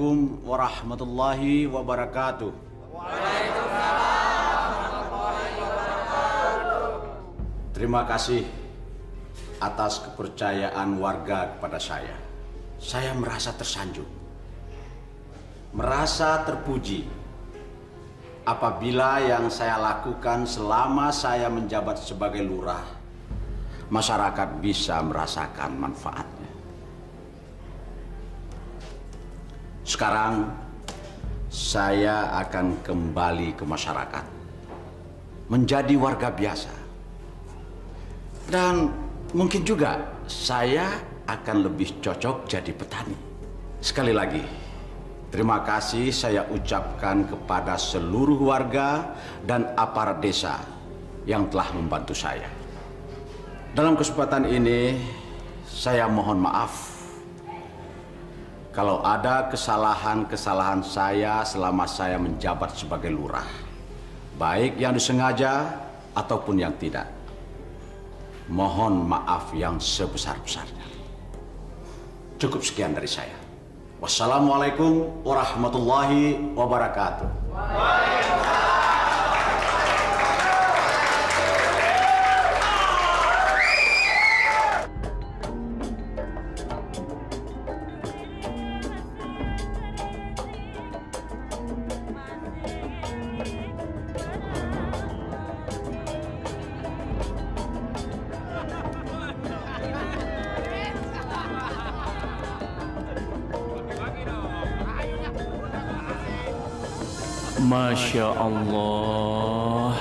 Assalamualaikum warahmatullahi wabarakatuh. Waalaikumsalam warahmatullahi wabarakatuh. Terima kasih atas kepercayaan warga kepada saya. Saya merasa tersanjung, merasa terpuji apabila yang saya lakukan selama saya menjabat sebagai lurah, masyarakat bisa merasakan manfaatnya. Sekarang saya akan kembali ke masyarakat, menjadi warga biasa. Dan mungkin juga saya akan lebih cocok jadi petani. Sekali lagi, terima kasih saya ucapkan kepada seluruh warga dan aparat desa yang telah membantu saya. Dalam kesempatan ini, saya mohon maaf kalau ada kesalahan-kesalahan saya selama saya menjabat sebagai lurah, baik yang disengaja ataupun yang tidak. Mohon maaf yang sebesar-besarnya. Cukup sekian dari saya. Wassalamualaikum warahmatullahi wabarakatuh. Masya Allah.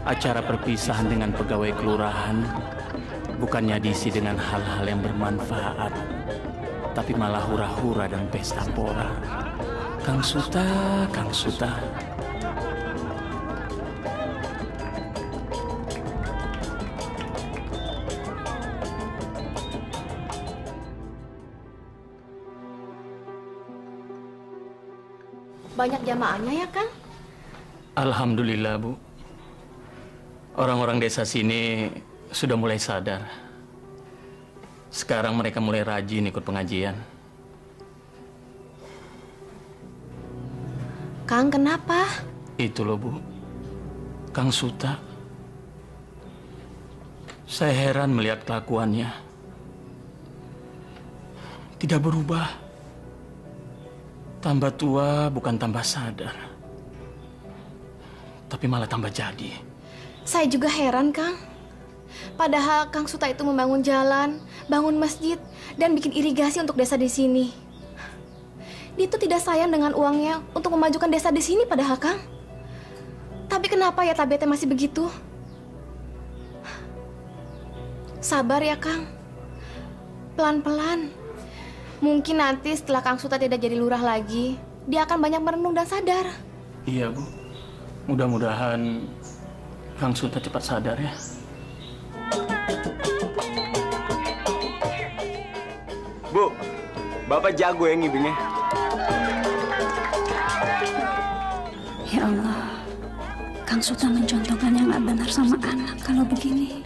Acara perpisahan dengan pegawai kelurahan bukannya diisi dengan hal-hal yang bermanfaat, tapi malah hura-hura dan pesta pora. Kang Suta, Kang Suta. Banyak jamaahnya ya, Kang? Alhamdulillah, Bu. Orang-orang desa sini sudah mulai sadar. Sekarang mereka mulai rajin ikut pengajian. Kang, kenapa? Itu loh, Bu. Kang Suta. Saya heran melihat kelakuannya. Tidak berubah. Tambah tua bukan tambah sadar, tapi malah tambah jadi. Saya juga heran, Kang. Padahal Kang Suta itu membangun jalan, bangun masjid, dan bikin irigasi untuk desa di sini. Dia itu tidak sayang dengan uangnya untuk memajukan desa di sini padahal, Kang. Tapi kenapa ya tabiatnya masih begitu? Sabar ya, Kang. Pelan-pelan. Mungkin nanti setelah Kang Suta tidak jadi lurah lagi, dia akan banyak merenung dan sadar. Iya, Bu. Mudah-mudahan Kang Suta cepat sadar ya. Bu, Bapak jago ya ngibingnya. Ya Allah, Kang Suta mencontohkan yang nggak benar sama anak kalau begini.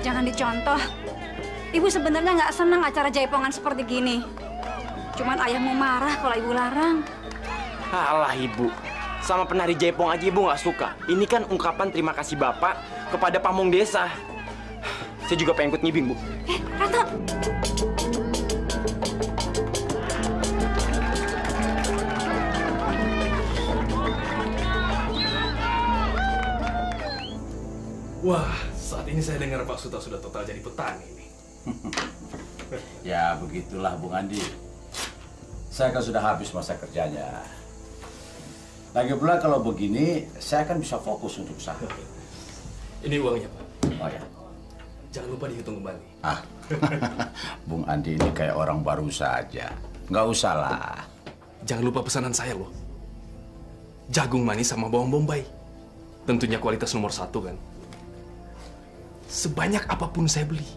Jangan dicontoh. Ibu sebenarnya nggak senang acara jaipongan seperti gini. Cuman ayahmu marah kalau ibu larang. Alah ibu, sama penari jaipong aja ibu nggak suka. Ini kan ungkapan terima kasih Bapak kepada pamong desa. Saya juga pengen ikut ngibing, Bu. Rata. Wah, saat ini saya dengar Pak Suta sudah total jadi petani nih. Ya begitulah Bung Andi. Saya kan sudah habis masa kerjanya. Lagi pula kalau begini, saya kan bisa fokus untuk usaha. Ini uangnya, Pak. Oh ya. Jangan lupa dihitung kembali. Ah, Bung Andi ini kayak orang baru saja. Nggak usah lah. Jangan lupa pesanan saya loh. Jagung manis sama bawang bombay. Tentunya kualitas nomor 1 kan. Sebanyak apapun saya beli,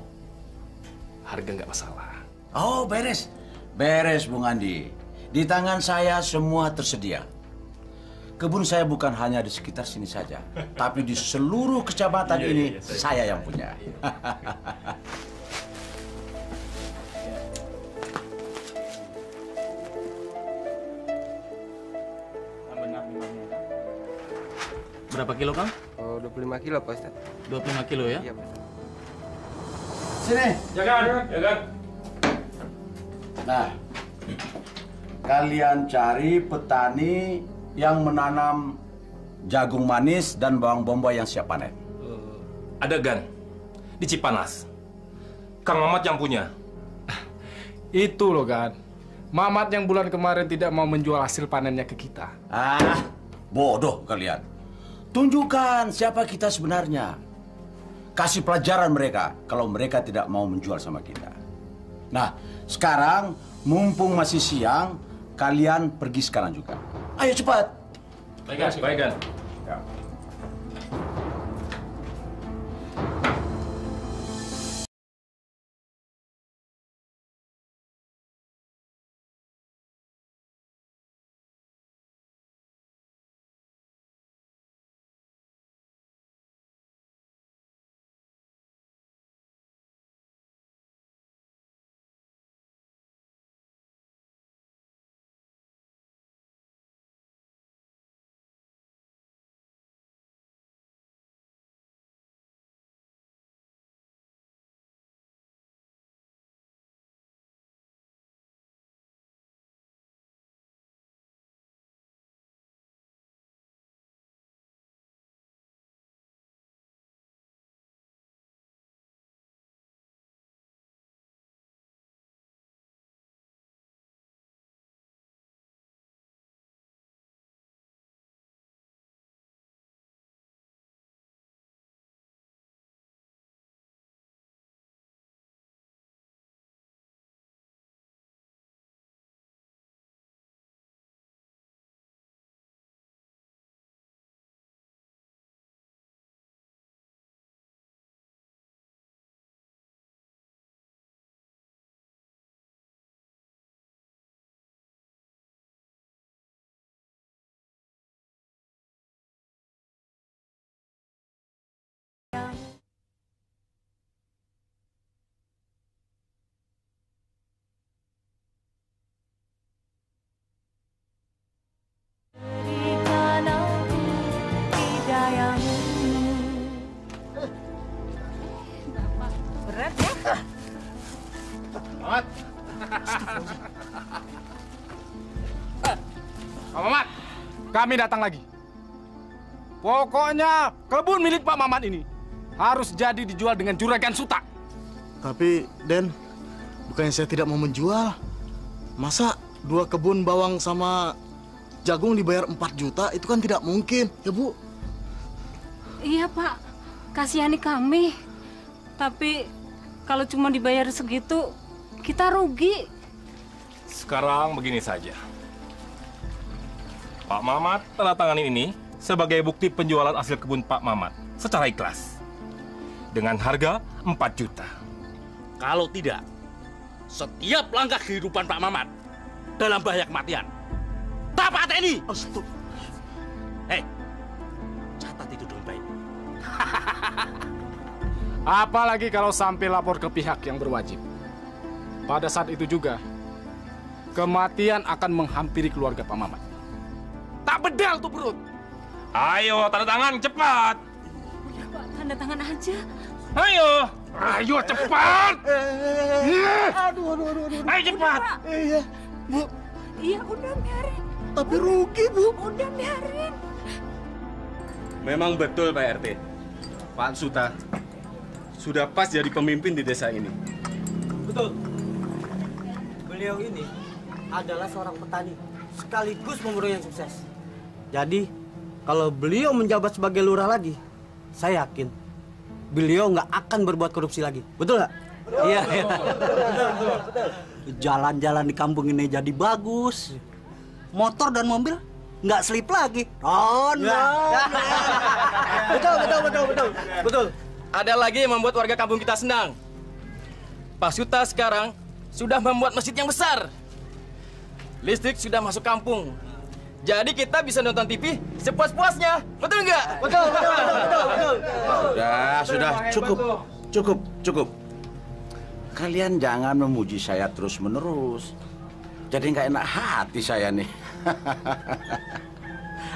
harga nggak masalah. Oh, beres. Beres, Bung Andi. Di tangan saya semua tersedia. Kebun saya bukan hanya di sekitar sini saja, tapi di seluruh kecamatan ini saya yang punya. Berapa kilo, Kang? Oh, 25 kilo, Pak Ustadz. 25 kilo ya? Iya, Pak Ustadz. Sini. Jaga. Nah, kalian cari petani yang menanam jagung manis dan bawang bombay yang siap panen. Ada Gan di Cipanas. Kang Mamat yang punya. Itu loh, Gan. Mamat yang bulan kemarin tidak mau menjual hasil panennya ke kita. Ah, bodoh kalian. Tunjukkan siapa kita sebenarnya. Kasih pelajaran mereka kalau mereka tidak mau menjual sama kita. Nah, sekarang mumpung masih siang, kalian pergi sekarang juga. Ayo cepat. Baik, Gan. Ya. Pak Mamat, kami datang lagi. Pokoknya kebun milik Pak Mamat ini harus jadi dijual dengan juragan Suta. Tapi, Den, bukannya saya tidak mau menjual. Masa 2 kebun bawang sama jagung dibayar 4 juta? Itu kan tidak mungkin, ya Bu? Iya, Pak. Kasihani kami. Tapi kalau cuma dibayar segitu, kita rugi. Sekarang begini saja. Pak Mamat tanda tanganin ini sebagai bukti penjualan hasil kebun Pak Mamat secara ikhlas. Dengan harga 4 juta. Kalau tidak, setiap langkah kehidupan Pak Mamat dalam bahaya kematian. Tapak ini. Hei, catat itu dengan baik. Apalagi kalau sampai lapor ke pihak yang berwajib. Pada saat itu juga, kematian akan menghampiri keluarga Pak Mamat. Tak bedal tuh perut. Ayo, tanda tangan cepat. Udah, Pak, tanda tangan aja. Ayo cepat. Aduh. Ayo cepat. Iya, Bu. Iya, udah biarin. Tapi rugi, Bu. Udah biarin. Memang betul, Pak RT. Pak Suta sudah pas jadi pemimpin di desa ini. Betul. Beliau ini adalah seorang petani sekaligus pemurung yang sukses. Jadi, kalau beliau menjabat sebagai lurah lagi, saya yakin beliau nggak akan berbuat korupsi lagi. Betul nggak? Iya. Betul. Jalan-jalan di kampung ini jadi bagus. Motor dan mobil nggak selip lagi. Betul. Ada lagi yang membuat warga kampung kita senang. Pak Suta sekarang sudah membuat masjid yang besar. Listrik sudah masuk kampung. Jadi kita bisa nonton TV sepuas-puasnya. Betul nggak? Betul. Sudah, cukup. Kalian jangan memuji saya terus-menerus. Jadi nggak enak hati saya nih.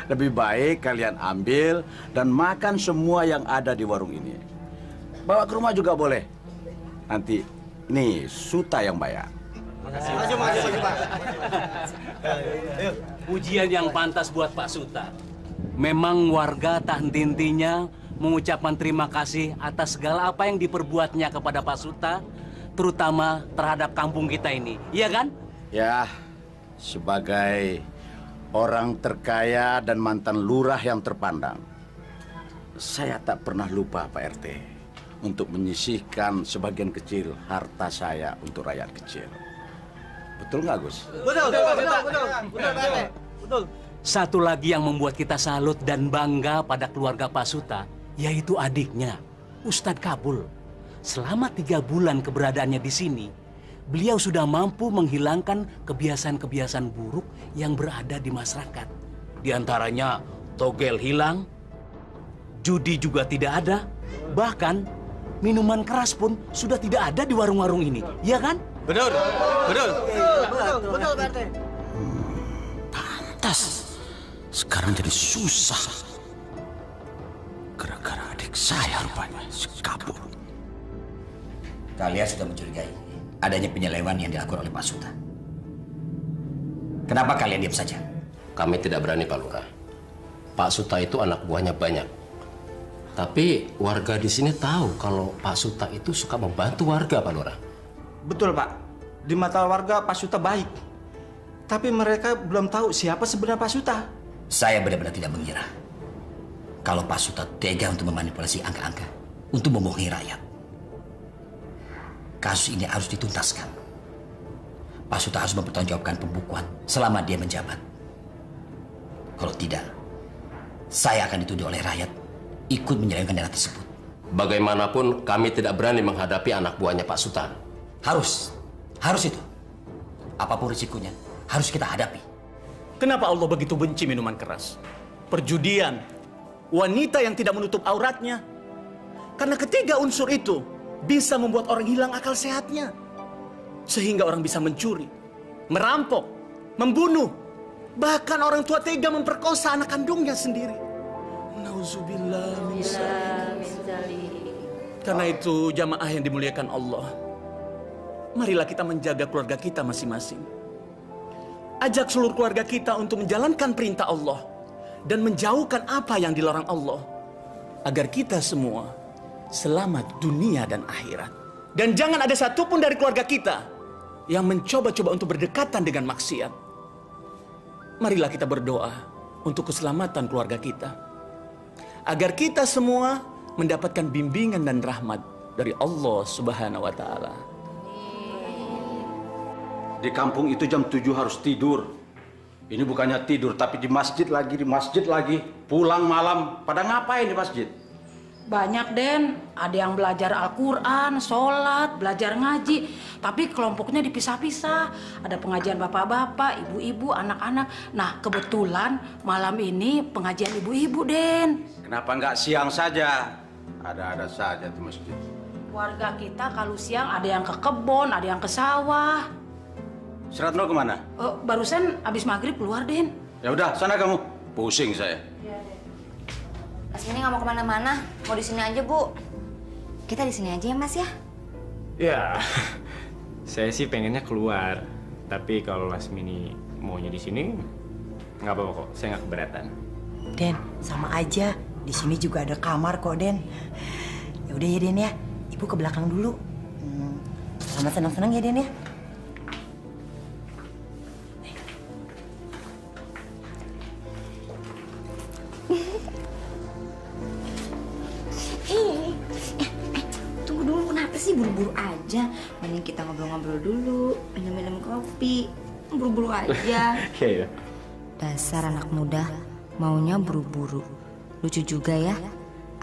Lebih baik kalian ambil dan makan semua yang ada di warung ini. Bawa ke rumah juga boleh. Nanti, nih, Suta yang bayar. Makasih, Pak. Pujian yang pantas buat Pak Suta. Memang warga tak henti-hentinya mengucapkan terima kasih atas segala apa yang diperbuatnya kepada Pak Suta, terutama terhadap kampung kita ini. Iya kan? Ya, sebagai orang terkaya dan mantan lurah yang terpandang, saya tak pernah lupa Pak RT untuk menyisihkan sebagian kecil harta saya untuk rakyat kecil. Betul nggak, Gus? Betul. Satu lagi yang membuat kita salut dan bangga pada keluarga Pak Suta, yaitu adiknya, Ustadz Kabul. Selama 3 bulan keberadaannya di sini, beliau sudah mampu menghilangkan kebiasaan-kebiasaan buruk yang berada di masyarakat. Di antaranya, togel hilang, judi juga tidak ada, bahkan minuman keras pun sudah tidak ada di warung-warung ini. Ya kan? Betul. Betul, Pak RT. Pantas. Sekarang jadi susah. Gara-gara adik saya rupanya kabur. Kalian sudah mencurigai adanya penyelewengan yang dilakukan oleh Pak Suta. Kenapa kalian diam saja? Kami tidak berani, Pak Lurah. Pak Suta itu anak buahnya banyak. Tapi warga di sini tahu kalau Pak Suta itu suka membantu warga, Pak Lurah. Betul, Pak. Di mata warga Pak Suta baik. Tapi mereka belum tahu siapa sebenarnya Pak Suta. Saya benar-benar tidak mengira kalau Pak Suta tega untuk memanipulasi angka-angka untuk membohongi rakyat. Kasus ini harus dituntaskan. Pak Suta harus mempertanggungjawabkan pembukuan selama dia menjabat. Kalau tidak, saya akan dituduh oleh rakyat ikut menyelewengkan dana tersebut. Bagaimanapun kami tidak berani menghadapi anak buahnya Pak Suta. Harus itu. Apapun risikonya, harus kita hadapi. Kenapa Allah begitu benci minuman keras? Perjudian, wanita yang tidak menutup auratnya. Karena ketiga unsur itu bisa membuat orang hilang akal sehatnya. Sehingga orang bisa mencuri, merampok, membunuh. Bahkan orang tua tega memperkosa anak kandungnya sendiri. Nauzubillah min dzalik. Karena itu jamaah yang dimuliakan Allah, marilah kita menjaga keluarga kita masing-masing. Ajak seluruh keluarga kita untuk menjalankan perintah Allah dan menjauhkan apa yang dilarang Allah, agar kita semua selamat dunia dan akhirat. Dan jangan ada satupun dari keluarga kita yang mencoba-coba untuk berdekatan dengan maksiat. Marilah kita berdoa untuk keselamatan keluarga kita, agar kita semua mendapatkan bimbingan dan rahmat dari Allah Subhanahu wa Ta'ala. Di kampung itu jam 7 harus tidur. Ini bukannya tidur, tapi di masjid lagi. Pulang malam, pada ngapain di masjid? Banyak, Den. Ada yang belajar Al-Quran, sholat, belajar ngaji. Tapi kelompoknya dipisah-pisah. Ada pengajian bapak-bapak, ibu-ibu, anak-anak. Nah, kebetulan malam ini pengajian ibu-ibu, Den. Kenapa nggak siang saja? Ada-ada saja di masjid. Warga kita kalau siang ada yang ke kebun, ada yang ke sawah. Seratno kemana? Barusan abis maghrib keluar, Den. Ya udah, sana kamu. Pusing saya. Mas ini nggak mau kemana-mana, mau di sini aja, Bu. Kita di sini aja ya, Mas ya? Ya, saya sih pengennya keluar. Tapi kalau Lasmini maunya di sini, nggak apa-apa kok. Saya nggak keberatan. Den, sama aja. Di sini juga ada kamar kok, Den. Ya udah ya, Den ya. Ibu ke belakang dulu. Selamat senang-senang ya, Den ya. Tunggu dulu, kenapa sih buru-buru aja? Mending kita ngobrol-ngobrol dulu, minum-minum kopi. Buru-buru aja. Oke. Dasar anak muda, maunya buru-buru. Lucu juga ya,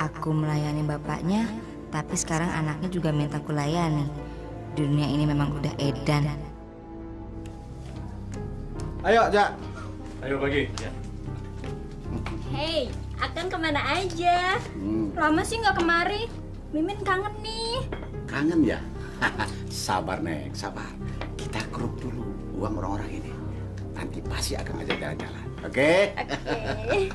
aku melayani bapaknya, tapi sekarang anaknya juga minta aku layani. Dunia ini memang udah edan. Ayo, Jak. Ayo pagi. Ya. Hei, Akan kemana aja? Lama sih nggak kemari. Mimin kangen nih. Kangen ya? Sabar, Nek, sabar. Kita keruk dulu uang orang-orang ini. Nanti pasti akan ngajak jalan-jalan. Oke? Oke.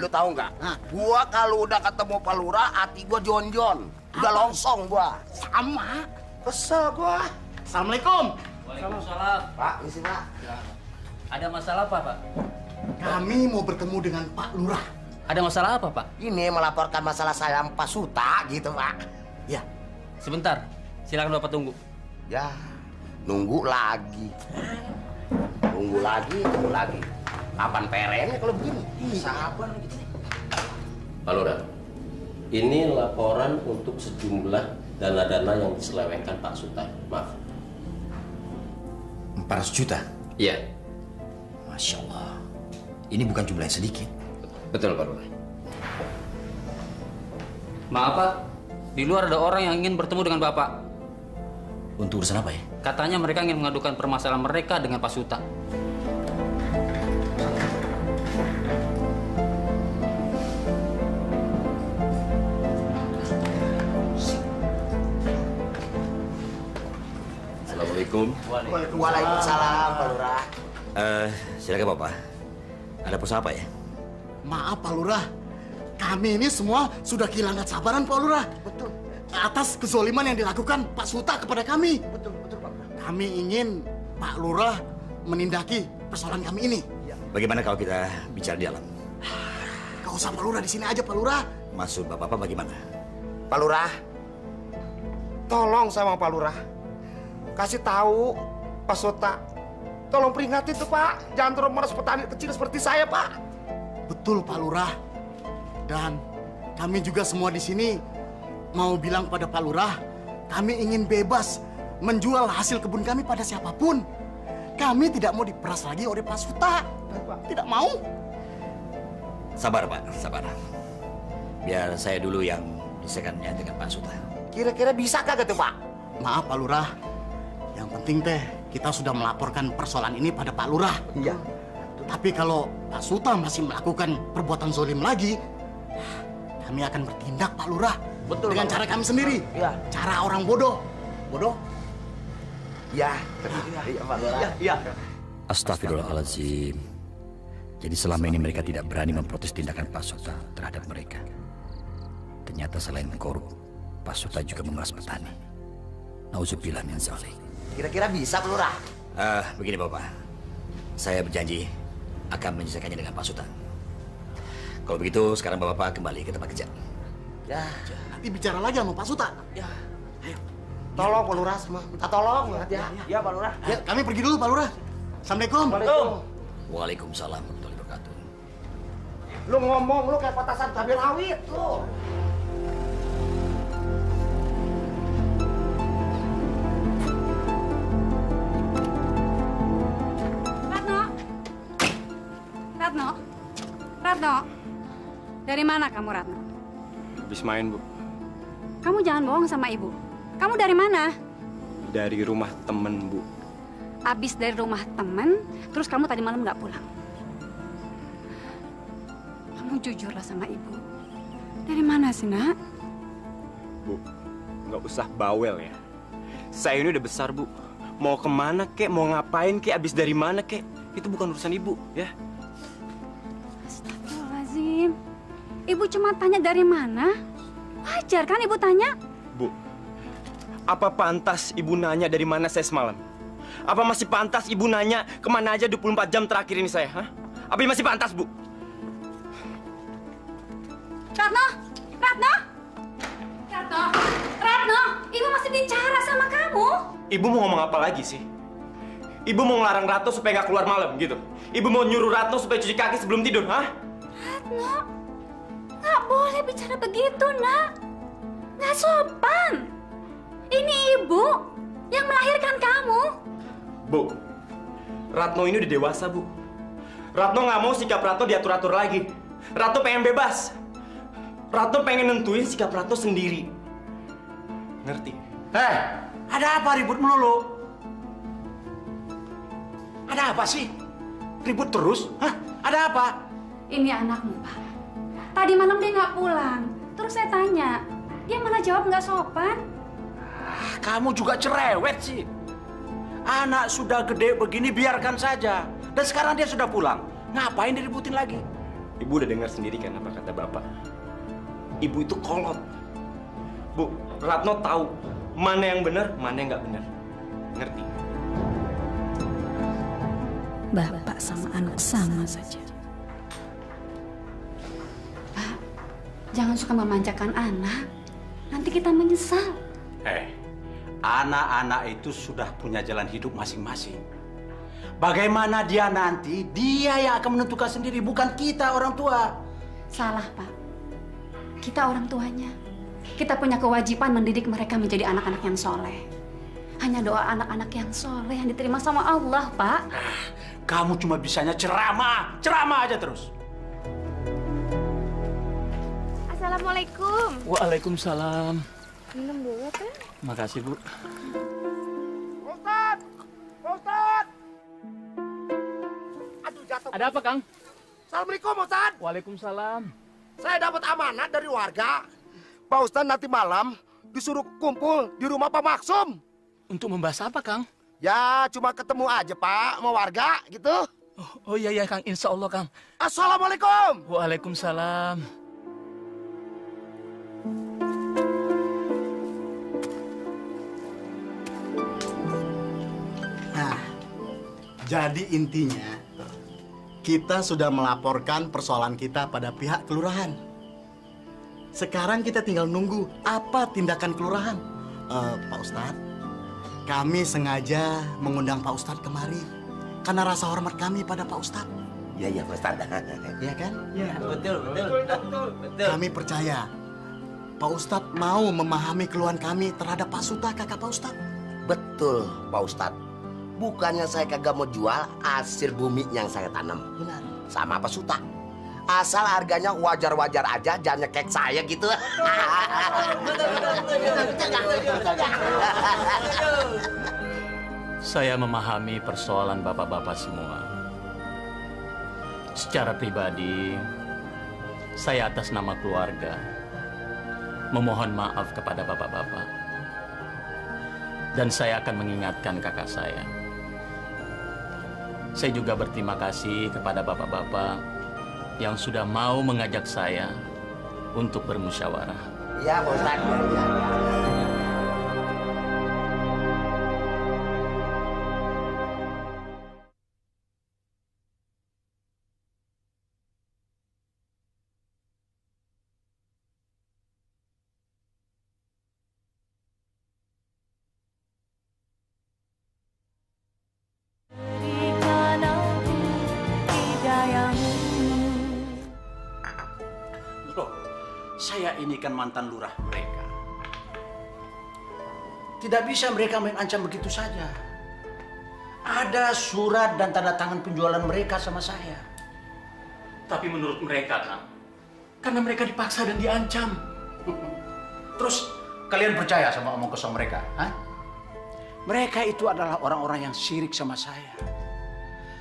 Lu tahu nggak? Gua kalau udah ketemu Pak Lurah, hati gua jonjon. Udah longsong gua. Sama. Kesel gua. Assalamualaikum. Waalaikumsalam. Pak, ini sih Pak. Ada masalah apa, Pak? Kami mau bertemu dengan Pak Lurah. Ada masalah apa, Pak? Ini melaporkan masalah saya sama Pak Suta gitu, Pak. Ya. Sebentar. Silakan Bapak tunggu. Ya, nunggu lagi. Tunggu lagi. Kapan perennya kalau begini? Sabar gitu. Pak Lurah, ini laporan untuk sejumlah dana-dana yang diselewengkan Pak Suta. Maaf. 400 juta? Iya. Masya Allah. Ini bukan jumlah yang sedikit. Betul, Pak Lurah. Maaf, Pak. Di luar ada orang yang ingin bertemu dengan Bapak. Untuk urusan apa ya? Katanya mereka ingin mengadukan permasalahan mereka dengan Pak Suta. Assalamualaikum. Waalaikumsalam, Pak Lurah. Silakan Bapak. Ada pesan apa ya? Maaf Pak Lurah, kami ini semua sudah kehilangan sabaran Pak Lurah. Betul. Atas kezoliman yang dilakukan Pak Suta kepada kami. Betul Pak Lurah. Kami ingin Pak Lurah menindaki persoalan kami ini. Bagaimana kalau kita bicara di dalam? Gak usah Pak Lurah, di sini aja Pak Lurah. Maksud Bapak bagaimana? Pak Lurah, tolong sama Pak Lurah. Kasih tahu Pak Suta. Tolong peringatin tuh Pak. Jangan terus meres petani kecil seperti saya Pak. Betul Pak Lurah. Dan kami juga semua di sini mau bilang pada Pak Lurah, kami ingin bebas menjual hasil kebun kami pada siapapun. Kami tidak mau diperas lagi oleh Pak Suta. Tidak mau. Sabar Pak, sabar. Biar saya dulu yang bicarakannya dengan Pak Suta. Kira-kira bisa kagak tuh Pak? Maaf Pak Lurah. Yang penting teh kita sudah melaporkan persoalan ini pada Pak Lurah. Iya. Tapi kalau Pak Suta masih melakukan perbuatan zolim lagi, kami akan bertindak Pak Lurah. Betul. Dengan cara kami sendiri. Iya. Cara orang bodoh. Bodoh? Ya. Iya Pak Lurah. Iya. Astagfirullahaladzim. Jadi selama ini mereka tidak berani memprotes tindakan Pak Suta terhadap mereka. Ternyata selain korup, Pak Suta juga memeras petani. Nauzubillah min dzalik. Kira-kira bisa Pak Lurah? Begini Bapak. Saya berjanji akan menyelesaikannya dengan Pak Suta. Kalau begitu sekarang Bapak kembali ke tempat kerja. Ya. Nanti bicara lagi sama Pak Suta. Ya. Ayo. Tolong Pak Lurah semua. Minta tolong ya. Ya Pak Lurah. Ya, kami pergi dulu Pak Lurah. Assalamualaikum. Waalaikumsalam warahmatullahi wabarakatuh. Lu ngomong lu kayak petasan cabai rawit lu. Ratno, dari mana kamu Ratno? Habis main, Bu. Kamu jangan bohong sama ibu. Kamu dari mana? Dari rumah temen, Bu. Abis dari rumah temen, terus kamu tadi malam nggak pulang. Kamu jujurlah sama ibu. Dari mana sih, Nak? Bu, nggak usah bawel ya. Saya ini udah besar, Bu. Mau kemana kek, mau ngapain kek, abis dari mana kek, itu bukan urusan ibu, ya. Astagfirullahaladzim. Ibu cuma tanya dari mana? Wajar kan ibu tanya? Bu, apa pantas ibu nanya dari mana saya semalam? Apa masih pantas ibu nanya kemana aja 24 jam terakhir ini saya? Hah? Apa masih pantas, Bu? Ratno! Ratno! Ratno! Ratno! Ibu masih bicara sama kamu. Ibu mau ngomong apa lagi sih? Ibu mau ngelarang Ratno supaya nggak keluar malam gitu? Ibu mau nyuruh Ratno supaya cuci kaki sebelum tidur, hah? Ratno, nggak boleh bicara begitu, Nak. Nggak sopan. Ini ibu yang melahirkan kamu. Bu, Ratno ini udah dewasa, Bu. Ratno nggak mau sikap Ratno diatur-atur lagi. Ratno pengen bebas. Ratno pengen nentuin sikap Ratno sendiri. Ngerti? Hei, ada apa ribut melulu? Ada apa sih? Ribut terus? Hah? Ada apa? Ini anakmu, Pak. Tadi malam dia nggak pulang. Terus saya tanya, dia malah jawab nggak sopan. Kamu juga cerewet sih. Anak sudah gede begini biarkan saja. Dan sekarang dia sudah pulang. Ngapain diributin lagi? Ibu udah dengar sendiri kan apa kata Bapak? Ibu itu kolot. Bu, Ratno tahu mana yang benar, mana yang nggak benar. Ngerti? Bapak sama anak sama saja. Pak, jangan suka memanjakan anak. Nanti kita menyesal. Anak-anak itu sudah punya jalan hidup masing-masing. Bagaimana dia nanti, dia yang akan menentukan sendiri, bukan kita orang tua. Salah, Pak. Kita orang tuanya. Kita punya kewajiban mendidik mereka menjadi anak-anak yang soleh. Hanya doa anak-anak yang soleh yang diterima sama Allah, Pak. Kamu cuma bisanya ceramah, ceramah aja terus. Assalamualaikum. Waalaikumsalam. Minum dulu, Teh. Makasih, Bu. Ustaz! Ustaz! Aduh, jatuh. Ada apa, Kang? Assalamualaikum, Ustaz. Waalaikumsalam. Saya dapat amanat dari warga. Pak Ustaz nanti malam disuruh kumpul di rumah Pak Maksum. Untuk membahas apa, Kang? Ya, cuma ketemu aja, Pak, sama warga, gitu. Oh iya, Kang. Insya Allah, Kang. Assalamualaikum. Waalaikumsalam. Nah, jadi intinya kita sudah melaporkan persoalan kita pada pihak kelurahan. Sekarang kita tinggal nunggu apa tindakan kelurahan. Pak Ustadz, kami sengaja mengundang Pak Ustadz kemari karena rasa hormat kami pada Pak Ustadz. Iya, Pak Ustadz. Iya kan? Iya, betul. Kami percaya Pak Ustadz mau memahami keluhan kami terhadap Pak Suta, kakak Pak Ustadz. Betul, Pak Ustadz. Bukannya saya kagak mau jual hasil bumi yang saya tanam. Benar. Sama Pak Suta. Asal harganya wajar-wajar aja, jangan nyekek saya gitu. Saya memahami persoalan bapak-bapak semua. Secara pribadi, saya atas nama keluarga memohon maaf kepada bapak-bapak. Dan saya akan mengingatkan kakak saya. Saya juga berterima kasih kepada bapak-bapak yang sudah mau mengajak saya untuk bermusyawarah. Iya, Pak Ustadz. Saya ini kan mantan lurah mereka. Tidak bisa mereka mengancam begitu saja. Ada surat dan tanda tangan penjualan mereka sama saya. Tapi menurut mereka, Kang, karena mereka dipaksa dan diancam. Terus kalian percaya sama omong kosong mereka? Hah? Mereka itu adalah orang-orang yang syirik sama saya.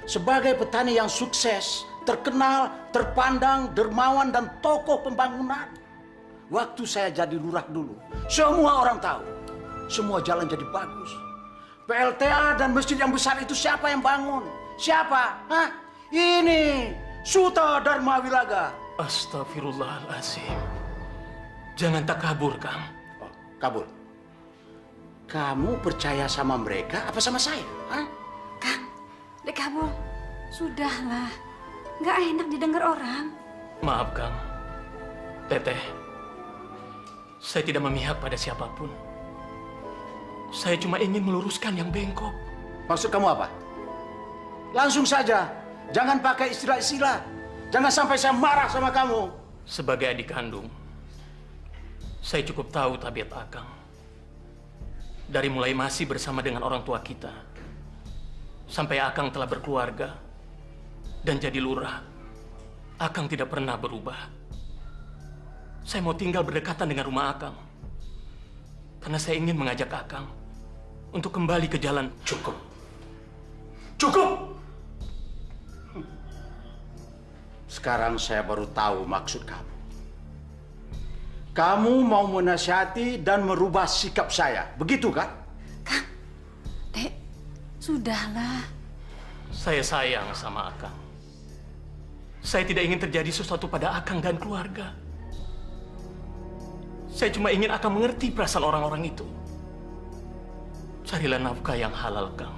Sebagai petani yang sukses, terkenal, terpandang, dermawan, dan tokoh pembangunan. Waktu saya jadi lurah dulu, semua orang tahu. Semua jalan jadi bagus. PLTA dan masjid yang besar itu siapa yang bangun? Siapa? Hah? Ini Suta Dharma Wilaga. Astagfirullahaladzim. Jangan takabur, Kang. Oh, kabur? Kamu percaya sama mereka apa sama saya? Hah? Kang, dekabul. Sudahlah. Nggak enak didengar orang. Maaf, Kang. Teteh, saya tidak memihak pada siapapun. Saya cuma ingin meluruskan yang bengkok. Maksud kamu apa? Langsung saja. Jangan pakai istilah-istilah. Jangan sampai saya marah sama kamu. Sebagai adik kandung, saya cukup tahu tabiat Akang. Dari mulai masih bersama dengan orang tua kita, sampai Akang telah berkeluarga dan jadi lurah, Akang tidak pernah berubah. Saya mau tinggal berdekatan dengan rumah Akang. Karena saya ingin mengajak Akang untuk kembali ke jalan. Cukup. Cukup! Sekarang saya baru tahu maksud kamu. Kamu mau menasihati dan merubah sikap saya, begitu kan? Kang, Dek, sudahlah. Saya sayang sama Akang. Saya tidak ingin terjadi sesuatu pada Akang dan keluarga. Saya cuma ingin Akang mengerti perasaan orang-orang itu. Carilah nafkah yang halal, Kang.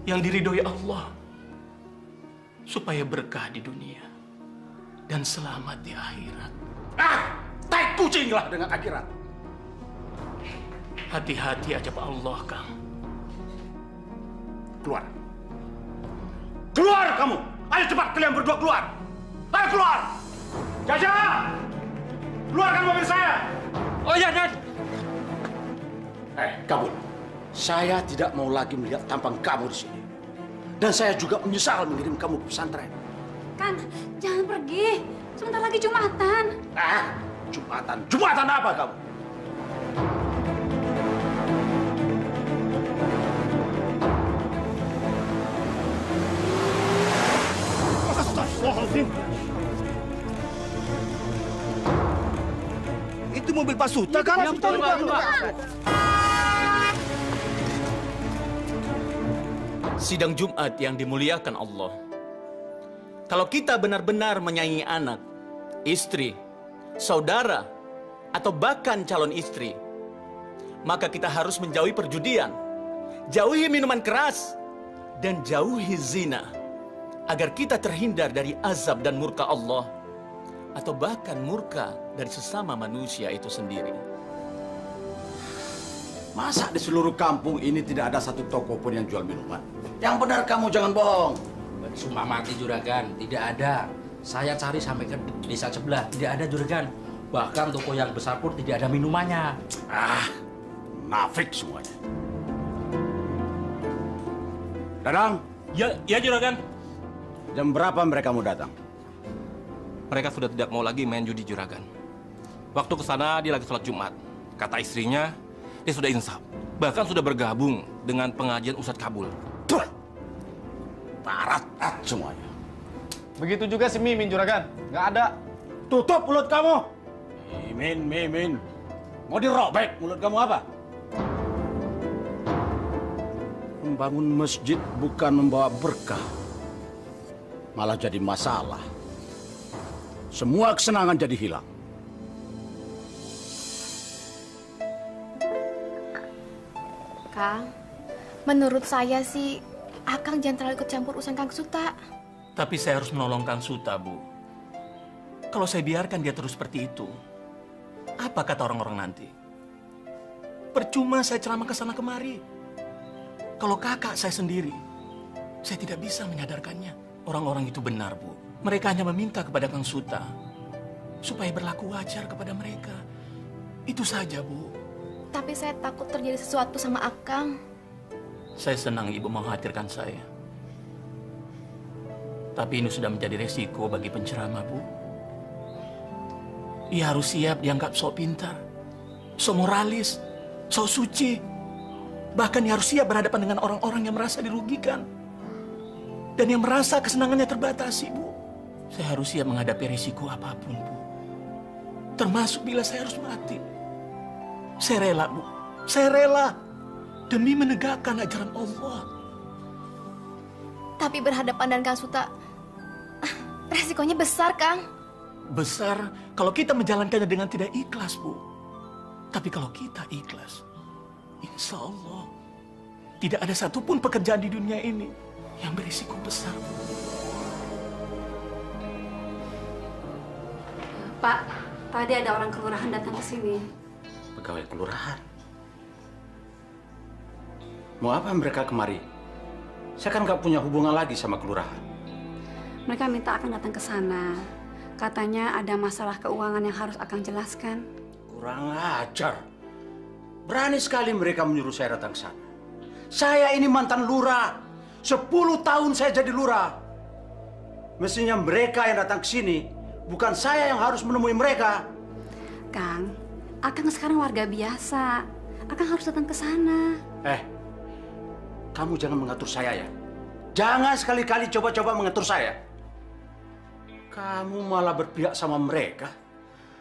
Yang diridhoi Allah. Supaya berkah di dunia. Dan selamat di akhirat. Tai kucinglah dengan akhirat. Hati-hati aja Pak Allah, Kang. Keluar. Keluar kamu! Ayo cepat kalian berdua keluar! Ayo keluar! Jaja! Keluarkan mobil saya! Oh ya, Dan! Kabul. Saya tidak mau lagi melihat tampang kamu di sini. Dan saya juga menyesal mengirim kamu ke pesantren. Kang, jangan pergi. Sebentar lagi Jumatan. Jumatan? Jumatan apa kamu? Astagfirullahaladzim. Itu mobil Pak Suta kan? Ya, betul, Pak. Sidang Jumat yang dimuliakan Allah. Kalau kita benar-benar menyayangi anak, istri, saudara, atau bahkan calon istri, maka kita harus menjauhi perjudian, jauhi minuman keras, dan jauhi zina, agar kita terhindar dari azab dan murka Allah, atau bahkan murka dari sesama manusia itu sendiri. Masa di seluruh kampung ini tidak ada satu toko pun yang jual minuman? Yang benar kamu jangan bohong. Sumpah mati Juragan, tidak ada. Saya cari sampai ke desa sebelah, tidak ada Juragan. Bahkan toko yang besar pun tidak ada minumannya. Nafik semuanya. Dadang. Ya Juragan. Jam berapa mereka mau datang? Mereka sudah tidak mau lagi main judi Juragan. Waktu ke sana dia lagi sholat Jumat. Kata istrinya, dia sudah insaf. Bahkan sudah bergabung dengan pengajian Ustadz Kabul. Parat semuanya. Begitu juga si Mimin, Juragan. Nggak ada. Tutup mulut kamu. Mimin. Mau dirobek mulut kamu apa? Membangun masjid bukan membawa berkah. Malah jadi masalah. Semua kesenangan jadi hilang. Kang, menurut saya sih, Akang jangan terlalu ikut campur urusan Kang Suta. Tapi saya harus menolong Kang Suta, Bu. Kalau saya biarkan dia terus seperti itu, apa kata orang-orang nanti? Percuma saya ceramah ke sana kemari. Kalau kakak saya sendiri, saya tidak bisa menyadarkannya. Orang-orang itu benar, Bu. Mereka hanya meminta kepada Kang Suta supaya berlaku wajar kepada mereka. Itu saja, Bu. Tapi saya takut terjadi sesuatu sama Akang. Saya senang Ibu mengkhawatirkan saya. Tapi ini sudah menjadi resiko bagi penceramah, Bu. Ia harus siap dianggap sok pintar, sok moralis, sok suci. Bahkan ia harus siap berhadapan dengan orang-orang yang merasa dirugikan. Dan yang merasa kesenangannya terbatasi, Bu. Saya harus siap menghadapi risiko apapun, Bu. Termasuk bila saya harus mati. Saya rela, Bu. Saya rela. Demi menegakkan ajaran Allah. Tapi berhadapan dengan Kang Suta, resikonya besar, Kang. Besar kalau kita menjalankannya dengan tidak ikhlas, Bu. Tapi kalau kita ikhlas, insya Allah tidak ada satupun pekerjaan di dunia ini yang berisiko besar, Bu. Pak, tadi ada orang kelurahan datang ke sini. Pegawai kelurahan? Mau apa mereka kemari? Saya kan nggak punya hubungan lagi sama kelurahan. Mereka minta Akang datang ke sana. Katanya ada masalah keuangan yang harus Akang jelaskan. Kurang ajar. Berani sekali mereka menyuruh saya datang ke sana. Saya ini mantan lurah. 10 tahun saya jadi lurah. Mestinya mereka yang datang ke sini, bukan saya yang harus menemui mereka. Kang, Akang sekarang warga biasa. Akang harus datang ke sana. Kamu jangan mengatur saya ya. Jangan sekali-kali coba-coba mengatur saya. Kamu malah berpihak sama mereka.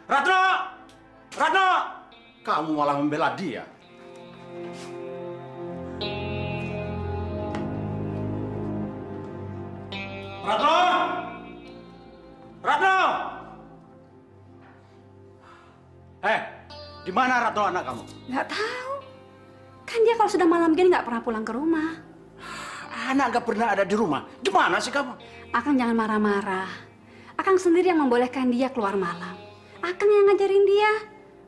Ratno! Ratno! Kamu malah membela dia. Ratno! Ratno! Di mana Ratno anak kamu? Nggak tahu. Kan dia kalau sudah malam gini nggak pernah pulang ke rumah. Anak nggak pernah ada di rumah. Gimana sih kamu? Akang jangan marah-marah. Akang sendiri yang membolehkan dia keluar malam. Akang yang ngajarin dia.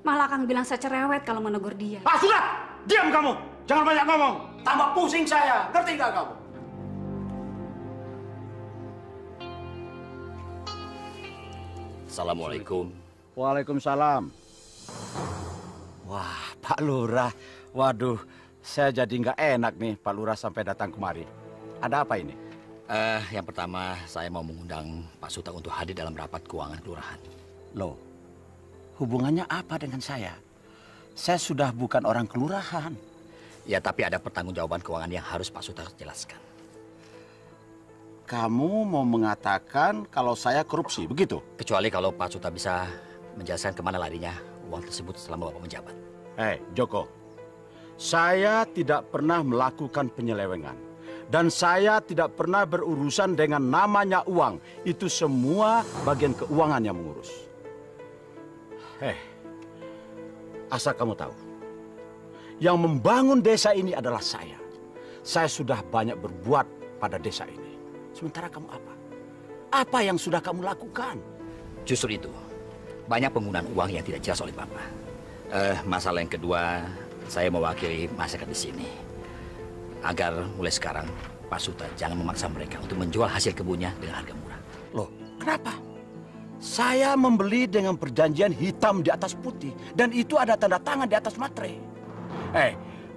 Malah Akang bilang saya cerewet kalau menegur dia. Sudah! Diam kamu! Jangan banyak ngomong. Tambah pusing saya. Ngerti nggak kamu? Assalamualaikum. Waalaikumsalam. Wah, Pak Lurah. Waduh, saya jadi nggak enak nih Pak Lurah sampai datang kemari. Ada apa ini? Yang pertama, saya mau mengundang Pak Suta untuk hadir dalam rapat keuangan kelurahan. Loh, hubungannya apa dengan saya? Saya sudah bukan orang kelurahan. Ya, tapi ada pertanggungjawaban keuangan yang harus Pak Suta jelaskan. Kamu mau mengatakan kalau saya korupsi, begitu? Kecuali kalau Pak Suta bisa menjelaskan kemana larinya uang tersebut selama Bapak menjabat. Joko, saya tidak pernah melakukan penyelewengan. Dan saya tidak pernah berurusan dengan namanya uang. Itu semua bagian keuangan yang mengurus. Asal kamu tahu, yang membangun desa ini adalah saya. Saya sudah banyak berbuat pada desa ini. Sementara kamu apa? Apa yang sudah kamu lakukan? Justru itu, banyak penggunaan uang yang tidak jelas oleh Bapak. Masalah yang kedua, saya mewakili masyarakat di sini. Agar mulai sekarang, Pak Suta jangan memaksa mereka untuk menjual hasil kebunnya dengan harga murah. Loh, kenapa? Saya membeli dengan perjanjian hitam di atas putih. Dan itu ada tanda tangan di atas materai.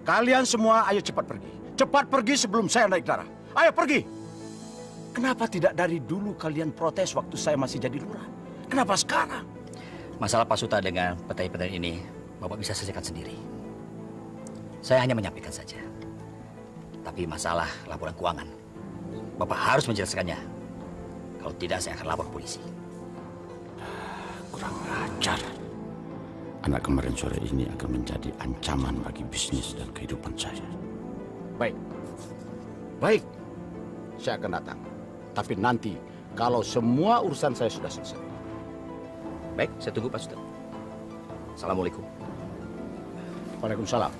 Kalian semua ayo cepat pergi. Cepat pergi sebelum saya naik darah. Ayo pergi! Kenapa tidak dari dulu kalian protes waktu saya masih jadi lurah? Kenapa sekarang? Masalah Pak Suta dengan petani-petani ini, Bapak bisa selesaikan sendiri. Saya hanya menyampaikan saja. Tapi masalah laporan keuangan, Bapak harus menjelaskannya. Kalau tidak, saya akan lapor polisi. Kurang ajar. Anak kemarin sore ini akan menjadi ancaman bagi bisnis dan kehidupan saya. Baik. Saya akan datang. Tapi nanti, kalau semua urusan saya sudah selesai. Baik, saya tunggu Pak Suta. Assalamualaikum. Waalaikumsalam.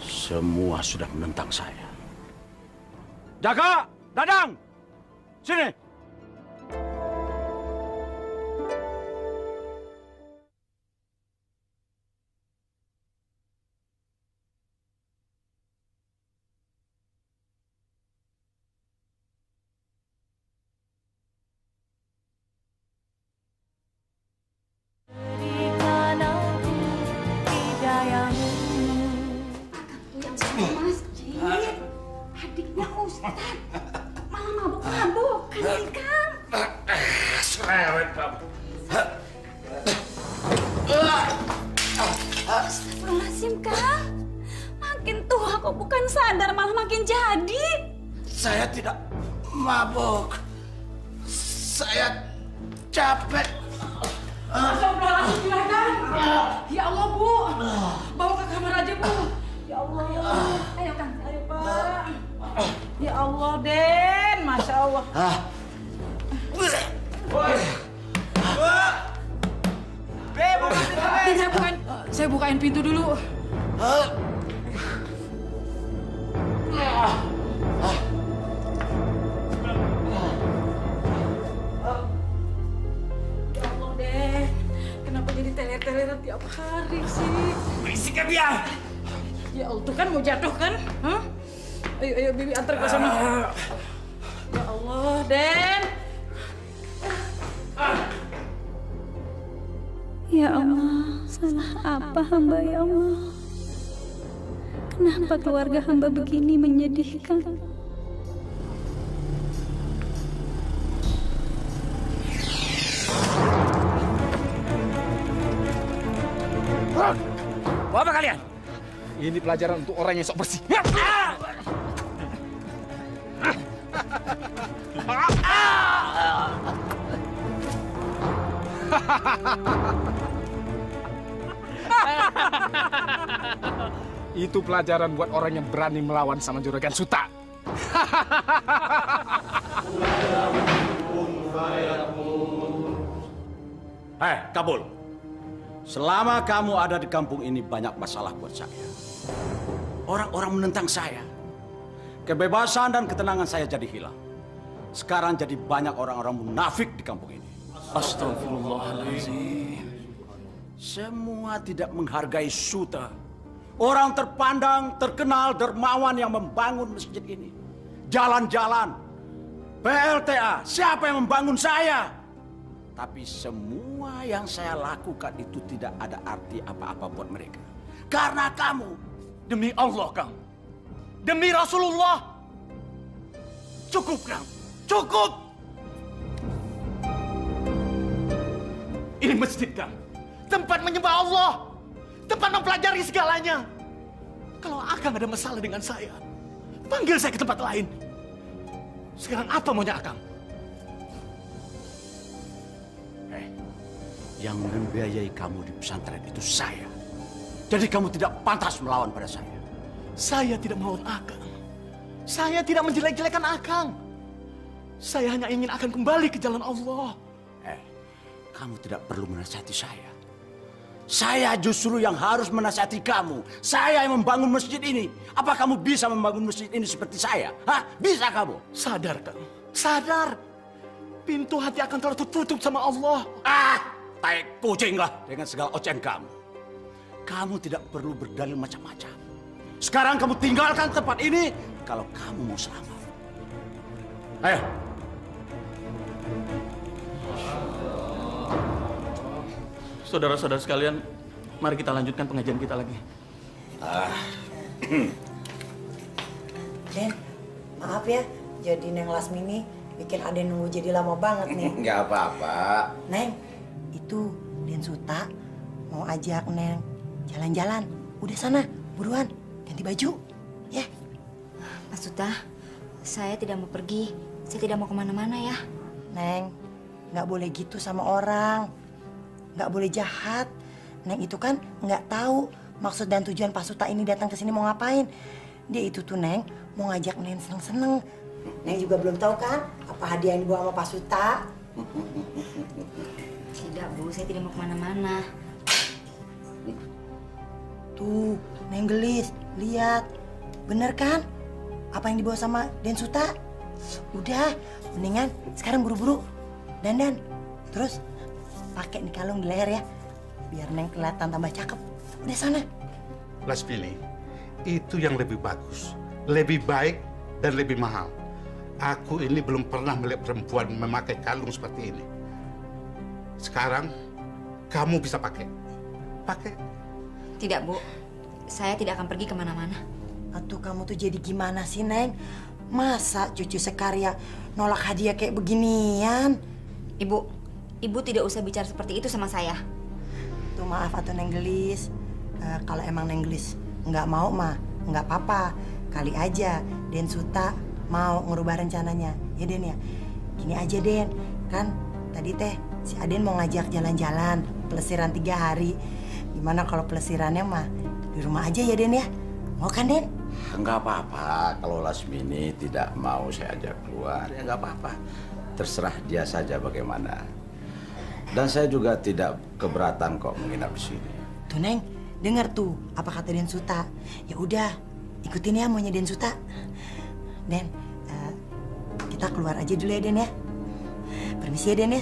Semua sudah menentang saya. Jaga! Dadang! Sini! Adiknya Ustaz malah mabuk-mabuk kan, Kang? Cerewet kamu. Astagfirullahaladzim, Kang. Makin tua kok bukan sadar malah makin jadi. Saya tidak mabuk. Saya capek. Astagfirullahaladzim, Juragan. Ya Allah, Bu. Bawa ke kamar aja, Bu. Ya Allah, ya Allah. Ayo, Kang. Ayo, Pak. Ya Allah, Den. Masya Allah. Den, saya bukain pintu dulu. Ya Allah, Den. Kenapa jadi teler-teleran tiap hari sih? Berisik dia. Ya Allah, tuh kan mau jatuh kan? Hah? Ayo, ayo, Bibi antar ke sana. Ya Allah, Den. Ya Allah, salah apa hamba ya Allah? Kenapa keluarga hamba begini menyedihkan? Ini pelajaran untuk orang yang sok bersih. Itu pelajaran buat orang yang berani melawan sama Juragan Suta. Hei, Kabul. Selama kamu ada di kampung ini banyak masalah buat saya. Orang-orang menentang saya. Kebebasan dan ketenangan saya jadi hilang. Sekarang jadi banyak orang-orang munafik di kampung ini. Astagfirullahaladzim. Semua tidak menghargai Suta. Orang terpandang, terkenal, dermawan yang membangun masjid ini. Jalan-jalan. PLTA, siapa yang membangun saya? Tapi semua yang saya lakukan itu tidak ada arti apa-apa buat mereka. Karena kamu. Demi Allah, Kang. Demi Rasulullah. Cukup, Kang. Cukup. Ini masjid, Kang. Tempat menyembah Allah. Tempat mempelajari segalanya. Kalau Akang ada masalah dengan saya, panggil saya ke tempat lain. Sekarang apa maunya Akang? Yang membiayai kamu di pesantren itu saya. Jadi kamu tidak pantas melawan pada saya. Saya tidak melawan Akang. Saya tidak menjelek-jelekan Akang. Saya hanya ingin Akang kembali ke jalan Allah. Kamu tidak perlu menasihati saya. Saya justru yang harus menasihati kamu. Saya yang membangun masjid ini. Apa kamu bisa membangun masjid ini seperti saya? Hah? Bisa kamu? Sadar, Kang. Sadar. Pintu hati Akang telah tertutup sama Allah. Tai kucing lah dengan segala ocen kamu. Kamu tidak perlu berdalil macam-macam. Sekarang kamu tinggalkan tempat ini kalau kamu mau selamat. Ayo. Saudara-saudara sekalian, mari kita lanjutkan pengajian kita lagi. Den, maaf ya, jadi Neng Lasmini bikin Aden nunggu jadi lama banget nih. Nggak apa-apa. Neng, itu Den Suta mau ajak Neng jalan-jalan. Udah sana, buruan, ganti baju, ya. Pak Suta, saya tidak mau pergi. Saya tidak mau kemana-mana ya. Neng, nggak boleh gitu sama orang. Nggak boleh jahat. Neng itu kan nggak tahu maksud dan tujuan Pak Suta ini datang ke sini mau ngapain. Dia itu tuh Neng mau ngajak Neng seneng-seneng. Neng juga belum tahu kan apa hadiah yang dibawa sama Pak Suta. Tidak, Bu. Saya tidak mau kemana-mana. Tuh, Neng gelis. Lihat. Bener kan? Apa yang dibawa sama Den Suta? Udah, mendingan sekarang buru-buru. Dandan. Terus pakai nih kalung di leher ya. Biar Neng kelihatan tambah cakep. Udah sana. Lasmini, itu yang lebih bagus. Lebih baik dan lebih mahal. Aku ini belum pernah melihat perempuan memakai kalung seperti ini. Sekarang, kamu bisa pakai. Pakai. Tidak, Bu. Saya tidak akan pergi kemana-mana. Atuh, kamu tuh jadi gimana sih, Neng? Masa cucu sekarya nolak hadiah kayak beginian? Ibu tidak usah bicara seperti itu sama saya. Tuh, maaf atuh Neng gelis. Kalau emang Neng gelis nggak mau mah, nggak apa-apa. Kali aja Den Suta mau ngerubah rencananya. Ya, Den ya? Gini aja, Den. Kan tadi teh si Aden mau ngajak jalan-jalan, pelesiran 3 hari. Gimana kalau pelesirannya mah di rumah aja ya, Den ya? Mau kan, Den? Enggak apa-apa. Kalau Lasmini tidak mau saya ajak keluar, ya enggak apa-apa. Terserah dia saja bagaimana. Dan saya juga tidak keberatan kok menginap di sini. Tuh, Neng, dengar tuh apa kata Den Suta. Ya udah, ikutin ya maunya Den Suta. Den, kita keluar aja dulu ya, Den ya. Permisi ya, Den ya.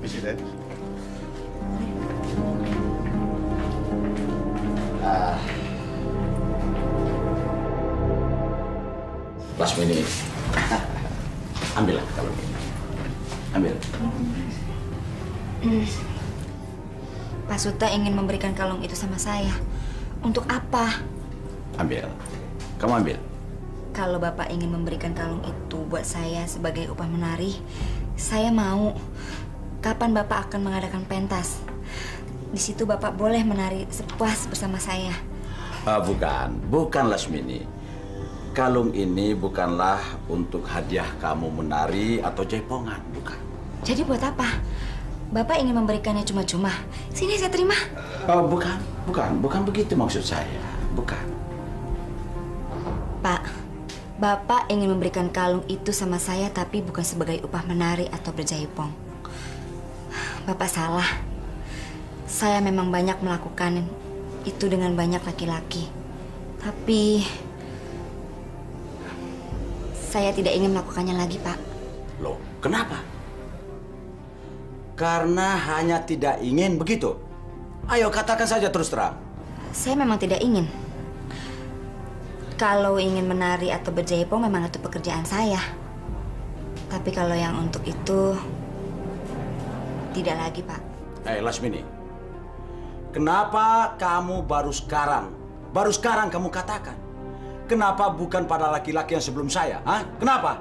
Permisi, Den. Lasmini, ambillah kalung ini. Ambil. Pak Suta ingin memberikan kalung itu sama saya. Untuk apa? Ambil. Kamu ambil. Kalau Bapak ingin memberikan kalung itu buat saya sebagai upah menari, saya mau. Kapan Bapak akan mengadakan pentas? Di situ Bapak boleh menari sepuas bersama saya. Bukan Lasmini. Kalung ini bukanlah untuk hadiah kamu menari atau jaipongan, bukan. Jadi buat apa? Bapak ingin memberikannya cuma-cuma. Sini saya terima. Bukan begitu maksud saya. Bukan. Pak, Bapak ingin memberikan kalung itu sama saya tapi bukan sebagai upah menari atau berjaipong. Bapak salah. Saya memang banyak melakukan itu dengan banyak laki-laki. Tapi saya tidak ingin melakukannya lagi, Pak. Loh, kenapa? Karena hanya tidak ingin begitu. Ayo katakan saja terus terang. Saya memang tidak ingin. Kalau ingin menari atau berjaipong memang itu pekerjaan saya. Tapi kalau yang untuk itu tidak lagi, Pak. Lasmini, kenapa kamu baru sekarang kamu katakan? Kenapa bukan pada laki-laki yang sebelum saya? Kenapa?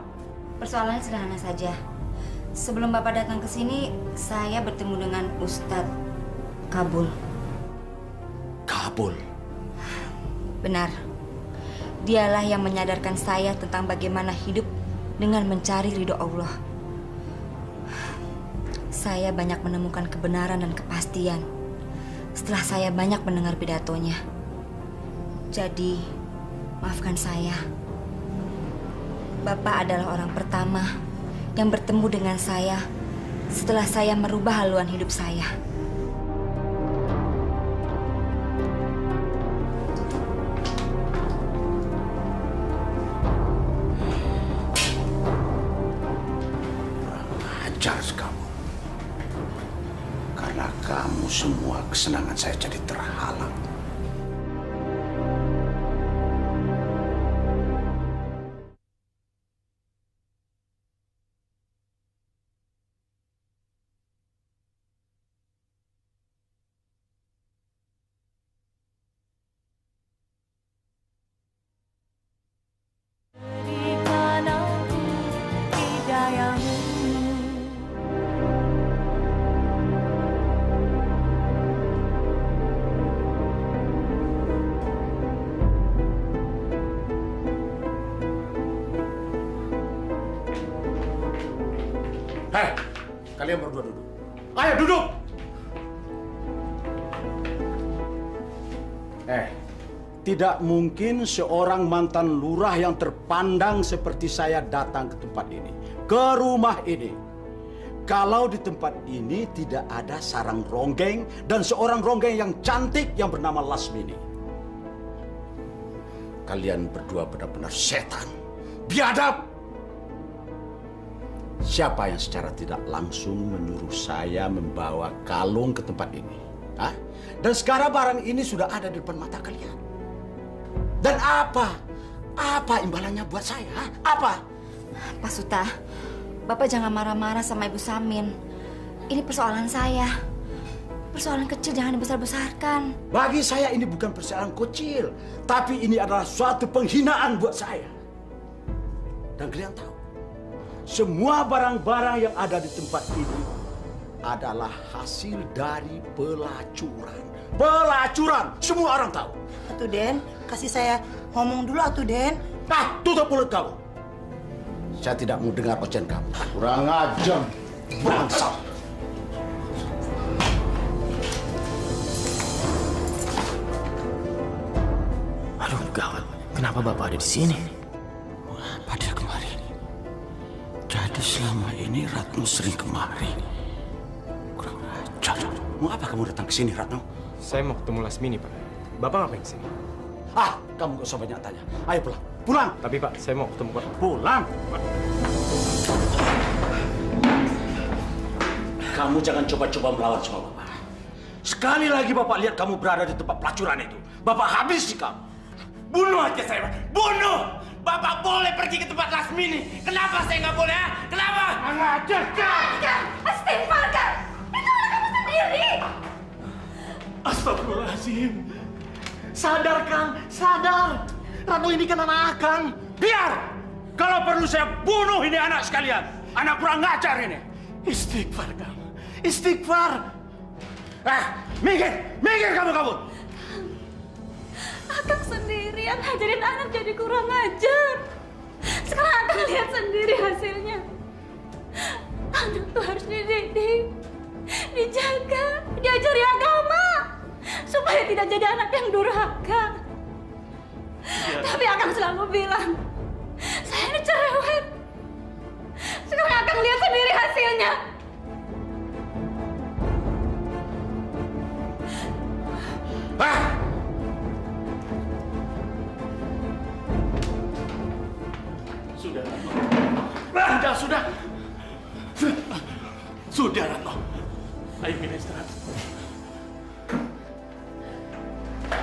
Persoalannya sederhana saja. Sebelum Bapak datang ke sini, saya bertemu dengan Ustadz Kabul. Kabul? Benar. Dialah yang menyadarkan saya tentang bagaimana hidup dengan mencari ridho Allah. Saya banyak menemukan kebenaran dan kepastian setelah saya banyak mendengar pidatonya. Jadi, maafkan saya. Bapak adalah orang pertama yang bertemu dengan saya setelah saya merubah haluan hidup saya. Ajar kamu. Karena kamu semua kesenangan saya jadi terhalang. Kalian berdua duduk. Ayo duduk! Tidak mungkin seorang mantan lurah yang terpandang seperti saya datang ke tempat ini, ke rumah ini. Kalau di tempat ini tidak ada sarang ronggeng dan seorang ronggeng yang cantik yang bernama Lasmini. Kalian berdua benar-benar setan, biadab. Siapa yang secara tidak langsung menyuruh saya membawa kalung ke tempat ini? Dan sekarang barang ini sudah ada di depan mata kalian. Dan apa? Apa imbalannya buat saya? Apa? Pak Suta, Bapak jangan marah-marah sama Ibu Samin. Ini persoalan saya. Persoalan kecil jangan dibesar-besarkan. Bagi saya ini bukan persoalan kecil. Tapi ini adalah suatu penghinaan buat saya. Dan kalian tahu, semua barang-barang yang ada di tempat ini adalah hasil dari pelacuran. Pelacuran! Semua orang tahu. Atuh Den, kasih saya ngomong dulu atuh Den. Tutup mulut kamu. Saya tidak mau dengar ocehan kamu. Kurang ajar, bangsat. Aduh, gawat. Kenapa Bapak ada di sini? Apa dia kemari? Jadi selama ini Ratno sering kemari. Kurang ajar. Mau apa kamu datang ke sini, Ratno? Saya mau ketemu Lasmini, Pak. Bapak ngapain kesini? Kamu gak usah banyak tanya. Ayo pulang. Pulang! Tapi Pak, saya mau ketemu Pak. Pulang! Kamu jangan coba-coba melawan sama Bapak. Sekali lagi Bapak lihat kamu berada di tempat pelacuran itu, Bapak habisi kamu. Bunuh aja saya, Pak. Bunuh! Bapak boleh pergi ke tempat Lasmini. Kenapa saya nggak boleh, Kenapa? Ngajar, Kang! Istighfar, Kang! Itu anak kamu sendiri! Astagfirullahaladzim. Sadar, Kang. Sadar. Ratu ini kan anak Kang. Biar! Kalau perlu saya bunuh ini anak sekalian. Anak kurang ngajar ini. Istighfar, Kang. Istighfar. Minggir! Minggir kamu! Akang sendiri yang ngajarin anak jadi kurang ajar. Sekarang Akang lihat sendiri hasilnya. Anak tuh harus dididik, dijaga, diajari agama supaya tidak jadi anak yang durhaka. Tapi Akang selalu bilang, saya ini cerewet. Sekarang Akang lihat sendiri hasilnya. Sudah. Sudah, Ratno. Ayo kita istirahat.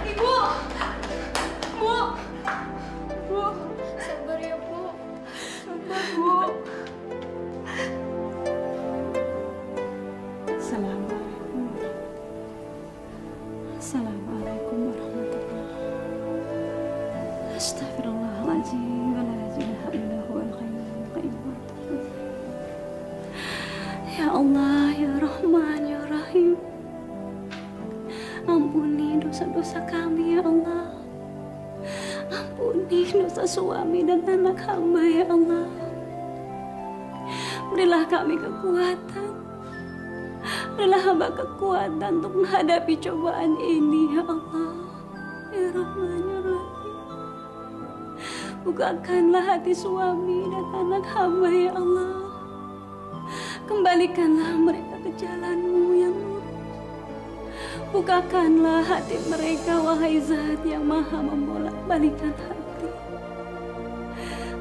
Ibu! Bu! Sabar ya, Bu. Sabar, Bu. Assalamualaikum. Assalamualaikum warahmatullahi. Astagfirullahaladzim. Wa la ilaha illa huwal hayyul qayyum. Ya Allah, ya Rahman, ya Rahim. Ampuni dosa-dosa kami, ya Allah. Ampuni dosa suami dan anak hamba, ya Allah. Berilah kami kekuatan. Berilah hamba kekuatan untuk menghadapi cobaan ini, ya Allah. Ya Rahman, ya Rahim. Bukakanlah hati suami dan anak hamba, ya Allah. Kembalikanlah mereka ke jalan-Mu yang lurus. Bukakanlah hati mereka, wahai Zat yang maha membolak-balikan hati.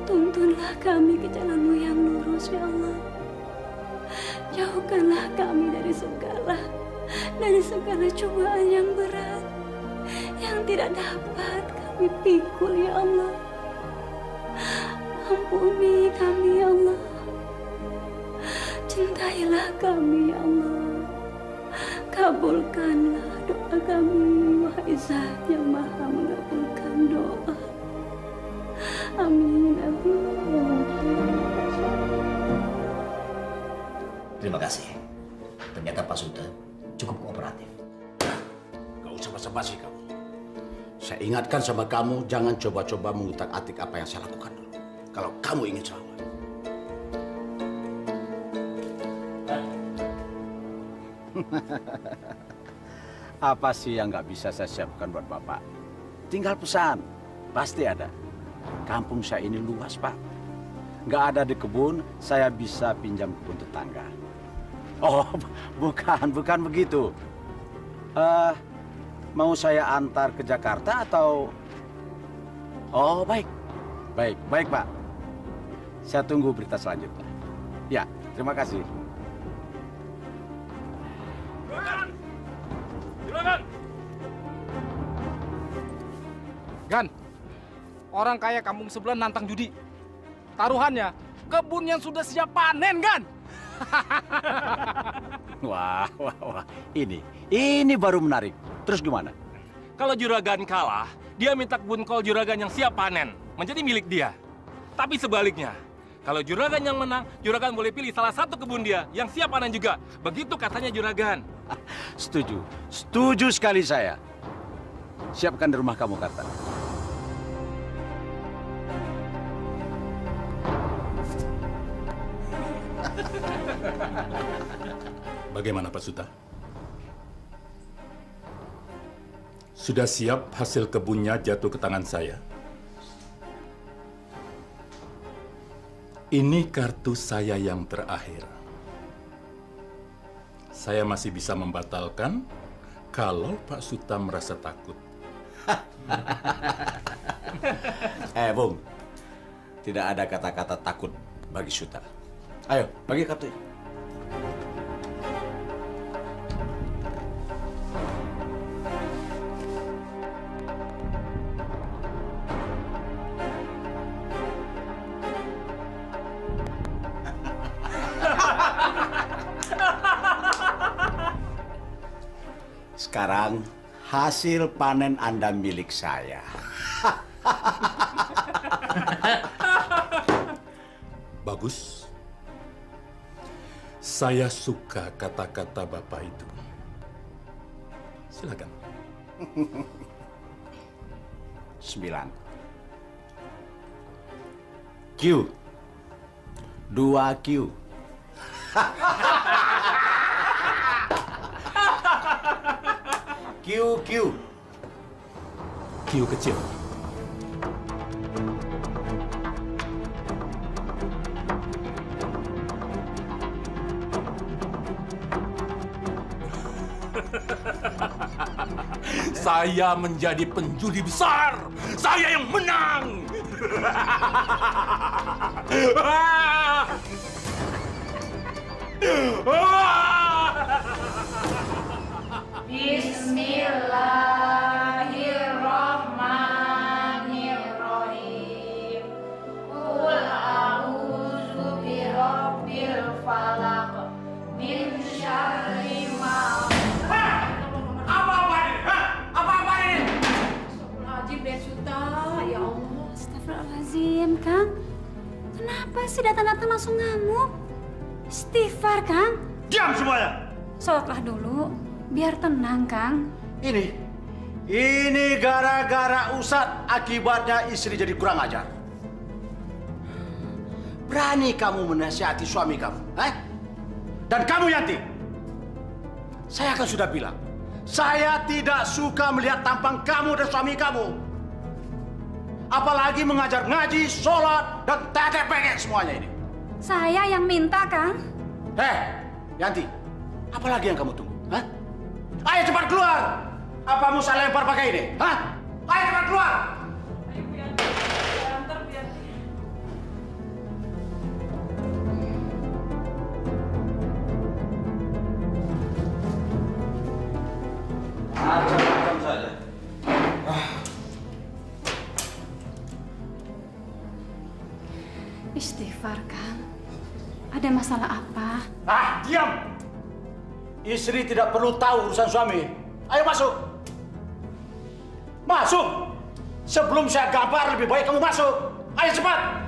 Tuntunlah kami ke jalan-Mu yang lurus, ya Allah. Jauhkanlah kami dari segala cobaan yang berat, yang tidak dapat kami pikul, ya Allah. Ampuni kami, ya Allah. Cintailah kami, ya Allah. Kabulkanlah doa kami, wahai Zat yang maha mengabulkan doa. Amin, amin. Terima kasih. Ternyata Pak Suta cukup kooperatif. Gak usah basa-basi kamu. Saya ingatkan sama kamu, jangan coba-coba mengutak-atik apa yang saya lakukan dulu. Kalau kamu ingin selamat. Apa sih yang nggak bisa saya siapkan buat Bapak? Tinggal pesan, pasti ada. Kampung saya ini luas, Pak. Nggak ada di kebun, saya bisa pinjam kebun tetangga. Oh, bukan begitu. Mau saya antar ke Jakarta atau? Oh, baik, Pak. Saya tunggu berita selanjutnya. Ya, terima kasih. Silakan. Gan, orang kaya kampung sebelah nantang judi. Taruhannya, kebun yang sudah siap panen, Gan. Wah. Ini baru menarik. Terus gimana? Kalau Juragan kalah, dia minta kebun kol Juragan yang siap panen menjadi milik dia. Tapi sebaliknya, kalau Juragan yang menang, Juragan boleh pilih salah satu kebun dia yang siap panen juga. Begitu katanya Juragan. Setuju sekali saya. Siapkan di rumah kamu, kata. Bagaimana Pak Suta? Sudah siap hasil kebunnya jatuh ke tangan saya? Ini kartu saya yang terakhir. Saya masih bisa membatalkan kalau Pak Suta merasa takut. Bung, tidak ada kata-kata takut bagi Suta. Ayo, bagi kartu. Sekarang hasil panen Anda milik saya. Bagus. Saya suka kata-kata Bapak itu. Silakan. 9. Q. 2Q. Q. Q kecil. Saya menjadi penjudi besar. Saya yang menang. Bismillahirrahmanirrahim. Qul a'udzu birabbil falaq min syarri ma. Apa ini? Astagfirullahaladzim, Den Suta. Ya Allah. Astagfirullahaladzim, Kang. Kenapa sih datang-datang langsung ngamuk? Istighfar, Kang. Diam semuanya. Sholatlah dulu, biar tenang, Kang. Ini gara-gara Ustadz akibatnya istri jadi kurang ajar. Berani kamu menasihati suami kamu, Dan kamu Yanti, saya kan sudah bilang, saya tidak suka melihat tampang kamu dan suami kamu. Apalagi mengajar ngaji, sholat, dan tetek-pekek semuanya ini. Saya yang minta, Kang. Yanti, apalagi yang kamu tunggu? Ayo cepat keluar! Apa mau saya lempar pakai ini? Ayo cepat keluar! Macam-macam saja. Istighfar, Kang. Ada masalah apa? Diam! Istri tidak perlu tahu urusan suami. Ayo masuk! Masuk! Sebelum saya gampar, lebih baik kamu masuk. Ayo cepat!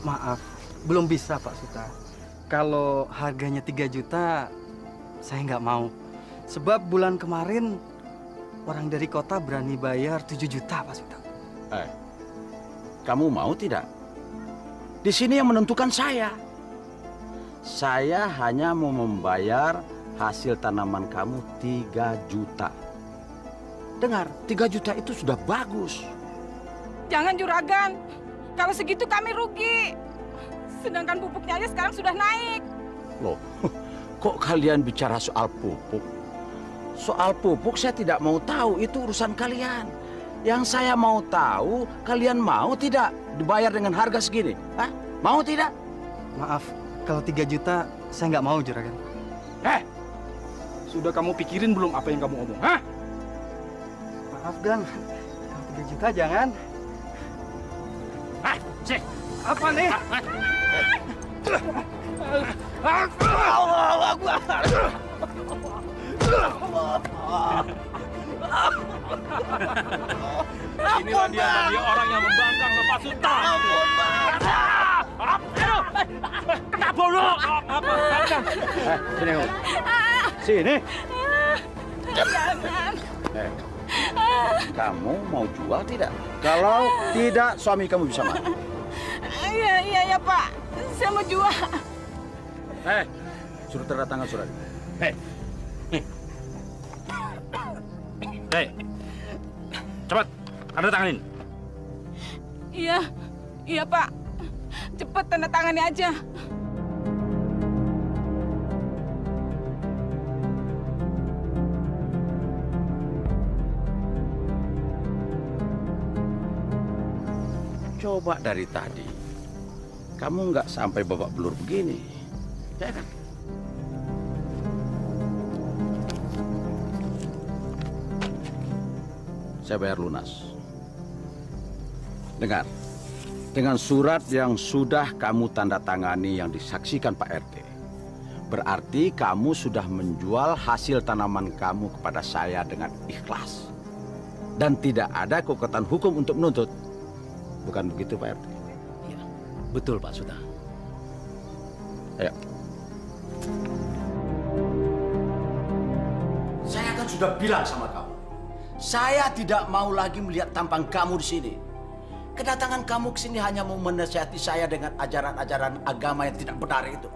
Maaf, belum bisa Pak Suta. Kalau harganya 3 juta, saya nggak mau. Sebab bulan kemarin orang dari kota berani bayar 7 juta Pak Suta. Kamu mau tidak? Di sini yang menentukan saya. Saya hanya mau membayar hasil tanaman kamu 3 juta. Dengar, 3 juta itu sudah bagus. Jangan Juragan, kalau segitu kami rugi. Sedangkan pupuknya aja sekarang sudah naik. Loh, kok kalian bicara soal pupuk? Soal pupuk saya tidak mau tahu, itu urusan kalian. Yang saya mau tahu, kalian mau tidak dibayar dengan harga segini? Mau tidak? Maaf, kalau 3 juta saya nggak mau Juragan. Sudah kamu pikirin belum apa yang kamu omong? Maaf Gan, kalau 3 juta jangan. Apa nih? Allahu Akbar. Inilah dia orang yang membangkang Pak Suta. Kena bodoh. Sini kamu. Sini. Jangan. Kamu mau jual tidak? Kalau tidak, suami kamu bisa mati. Iya Pak, saya mau jual. Suruh tanda tangan surat. Cepat, tanda tanganin. Iya Pak, cepat tanda tangani aja. Coba dari tadi, kamu nggak sampai babak belur begini, ya kan? Saya bayar lunas. Dengar, dengan surat yang sudah kamu tanda tangani yang disaksikan Pak RT, Berarti kamu sudah menjual hasil tanaman kamu kepada saya dengan ikhlas. Dan tidak ada kekuatan hukum untuk menuntut. Bukan begitu, Pak RT? Iya, betul Pak Suta. Ayo. Saya kan sudah bilang sama kamu. Saya tidak mau lagi melihat tampang kamu di sini. Kedatangan kamu ke sini hanya mau menasihati saya dengan ajaran-ajaran agama yang tidak benar itu.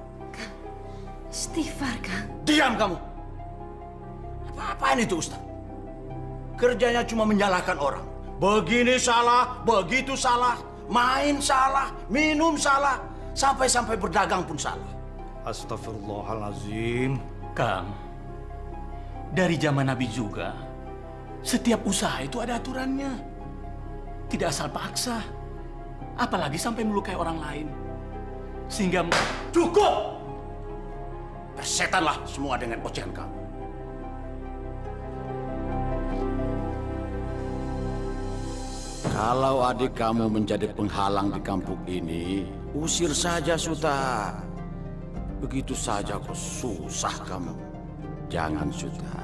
Istighfar, Kang. Diam kamu. Apa-apaan itu, Ustaz? Kerjanya cuma menyalahkan orang. Begini salah, begitu salah, main salah, minum salah, sampai-sampai berdagang pun salah. Astagfirullahalazim. Kang, dari zaman Nabi juga, setiap usaha itu ada aturannya. Tidak asal paksa. Apalagi sampai melukai orang lain. Sehingga... Cukup! Persetanlah semua dengan ocehan kamu. Kalau adik kamu menjadi penghalang di kampung ini, usir saja, Suta. Begitu saja kok susah kamu. Jangan, Suta.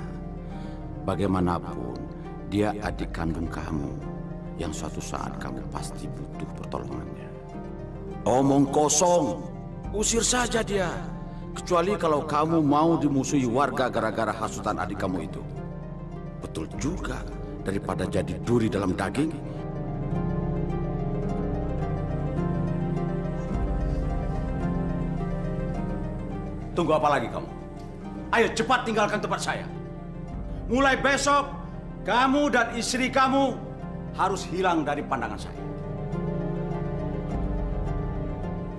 Bagaimanapun, dia adik kandung kamu yang suatu saat kamu pasti butuh pertolongannya. Omong kosong, usir saja dia. Kecuali kalau kamu mau dimusuhi warga gara-gara hasutan adik kamu itu. Betul juga, daripada jadi duri dalam daging. Tunggu apa lagi kamu? Ayo cepat tinggalkan tempat saya. Mulai besok, kamu dan istri kamu harus hilang dari pandangan saya.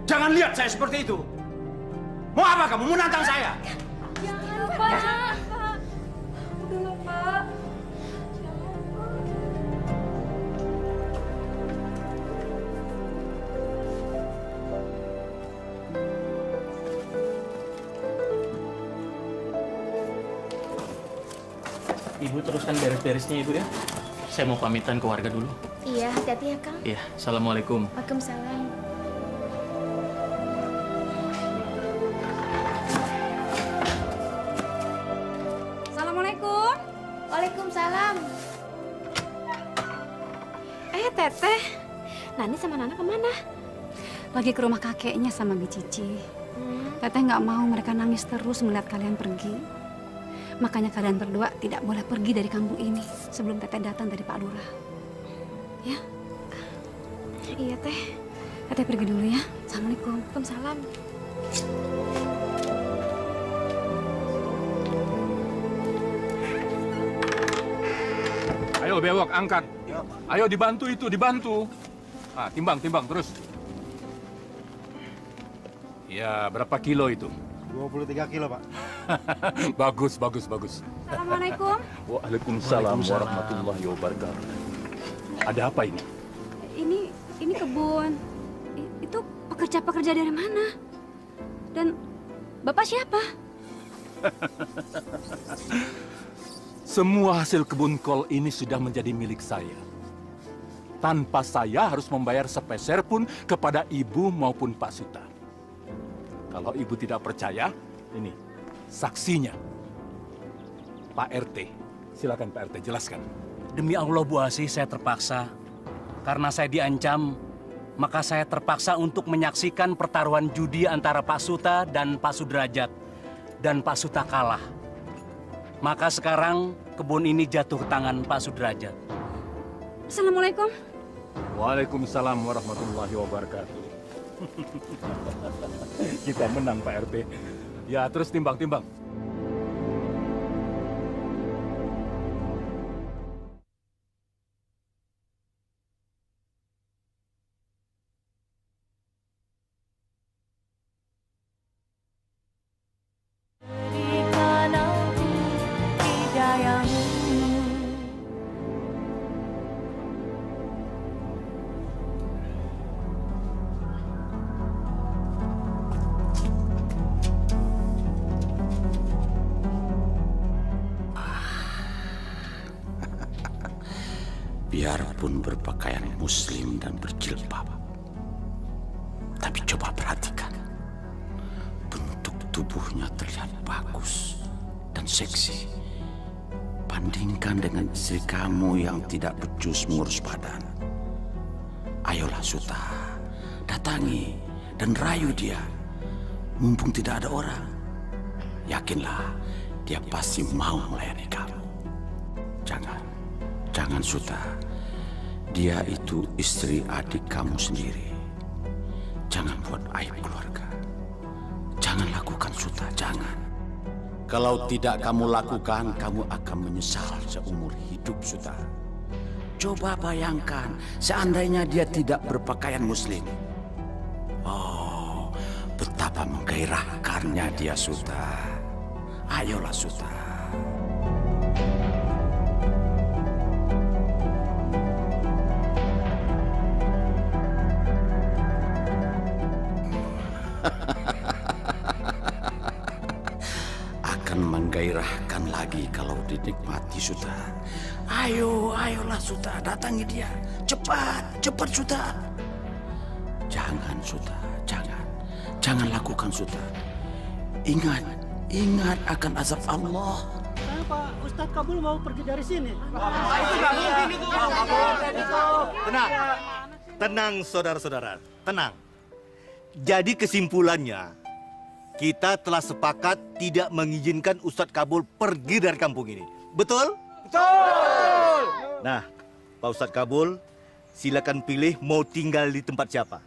Jangan lihat saya seperti itu. Mau apa kamu? Menantang saya? Jangan, Pak. Udahlah, Pak. Ibu teruskan beres-beresnya Ibu ya. Saya mau pamitan ke warga dulu. Iya, hati-hati ya, Kang. Iya, Assalamualaikum. Waalaikumsalam. Assalamualaikum. Waalaikumsalam. Teteh. Nani sama Nana kemana? Lagi ke rumah kakeknya sama Bi Cici. Teteh nggak mau mereka nangis terus melihat kalian pergi. Makanya kalian berdua tidak boleh pergi dari kampung ini sebelum Teteh datang dari Pak Lurah. Ya? Iya, Teh. Teteh pergi dulu ya. Assalamualaikum. Waalaikumsalam. Ayo bewok, angkat. Ayo dibantu itu, dibantu. Ah, timbang terus. Ya, berapa kilo itu? 23 kilo, Pak. Bagus. Assalamualaikum. Waalaikumsalam warahmatullahi wabarakatuh. Ada apa ini? Ini kebun. Itu pekerja-pekerja dari mana? Dan Bapak siapa? Semua hasil kebun kol ini sudah menjadi milik saya. Tanpa saya harus membayar sepeser pun kepada ibu maupun Pak Suta. Kalau ibu tidak percaya, ini saksinya. Pak RT. Silakan Pak RT, jelaskan. Demi Allah Bu Asih, saya terpaksa. Karena saya diancam, maka saya terpaksa untuk menyaksikan pertaruhan judi antara Pak Suta dan Pak Sudrajat. Dan Pak Suta kalah. Maka sekarang kebun ini jatuh ke tangan Pak Sudrajat. Assalamualaikum. Waalaikumsalam warahmatullahi wabarakatuh. Kita menang Pak RT. Ya terus timbang. Biarpun berpakaian muslim dan berjilbab, tapi coba perhatikan bentuk tubuhnya terlihat bagus dan seksi. Bandingkan dengan istri kamu yang tidak becus mengurus badan. Ayolah Suta, datangi dan rayu dia. Mumpung tidak ada orang, yakinlah dia pasti mau melayani kamu. Jangan Suta. Dia itu istri adik kamu sendiri. Jangan buat aib keluarga. Jangan lakukan Suta, jangan. Kalau tidak kamu lakukan, kamu akan menyesal seumur hidup Suta. Coba bayangkan, seandainya dia tidak berpakaian muslim. Oh, betapa menggairahkannya dia Suta. Ayolah Suta. Akan menggairahkan lagi kalau dinikmati Suta. Ayolah Suta, datangi dia. Cepat Suta. Jangan Suta, jangan. Jangan lakukan Suta. Ingat akan azab Allah. Pak Ustadz Kabul mau pergi dari sini. Tenang saudara-saudara, tenang. Jadi kesimpulannya, kita telah sepakat tidak mengizinkan Ustadz Kabul pergi dari kampung ini. Betul? Betul! Nah, Pak Ustadz Kabul, silakan pilih mau tinggal di tempat siapa.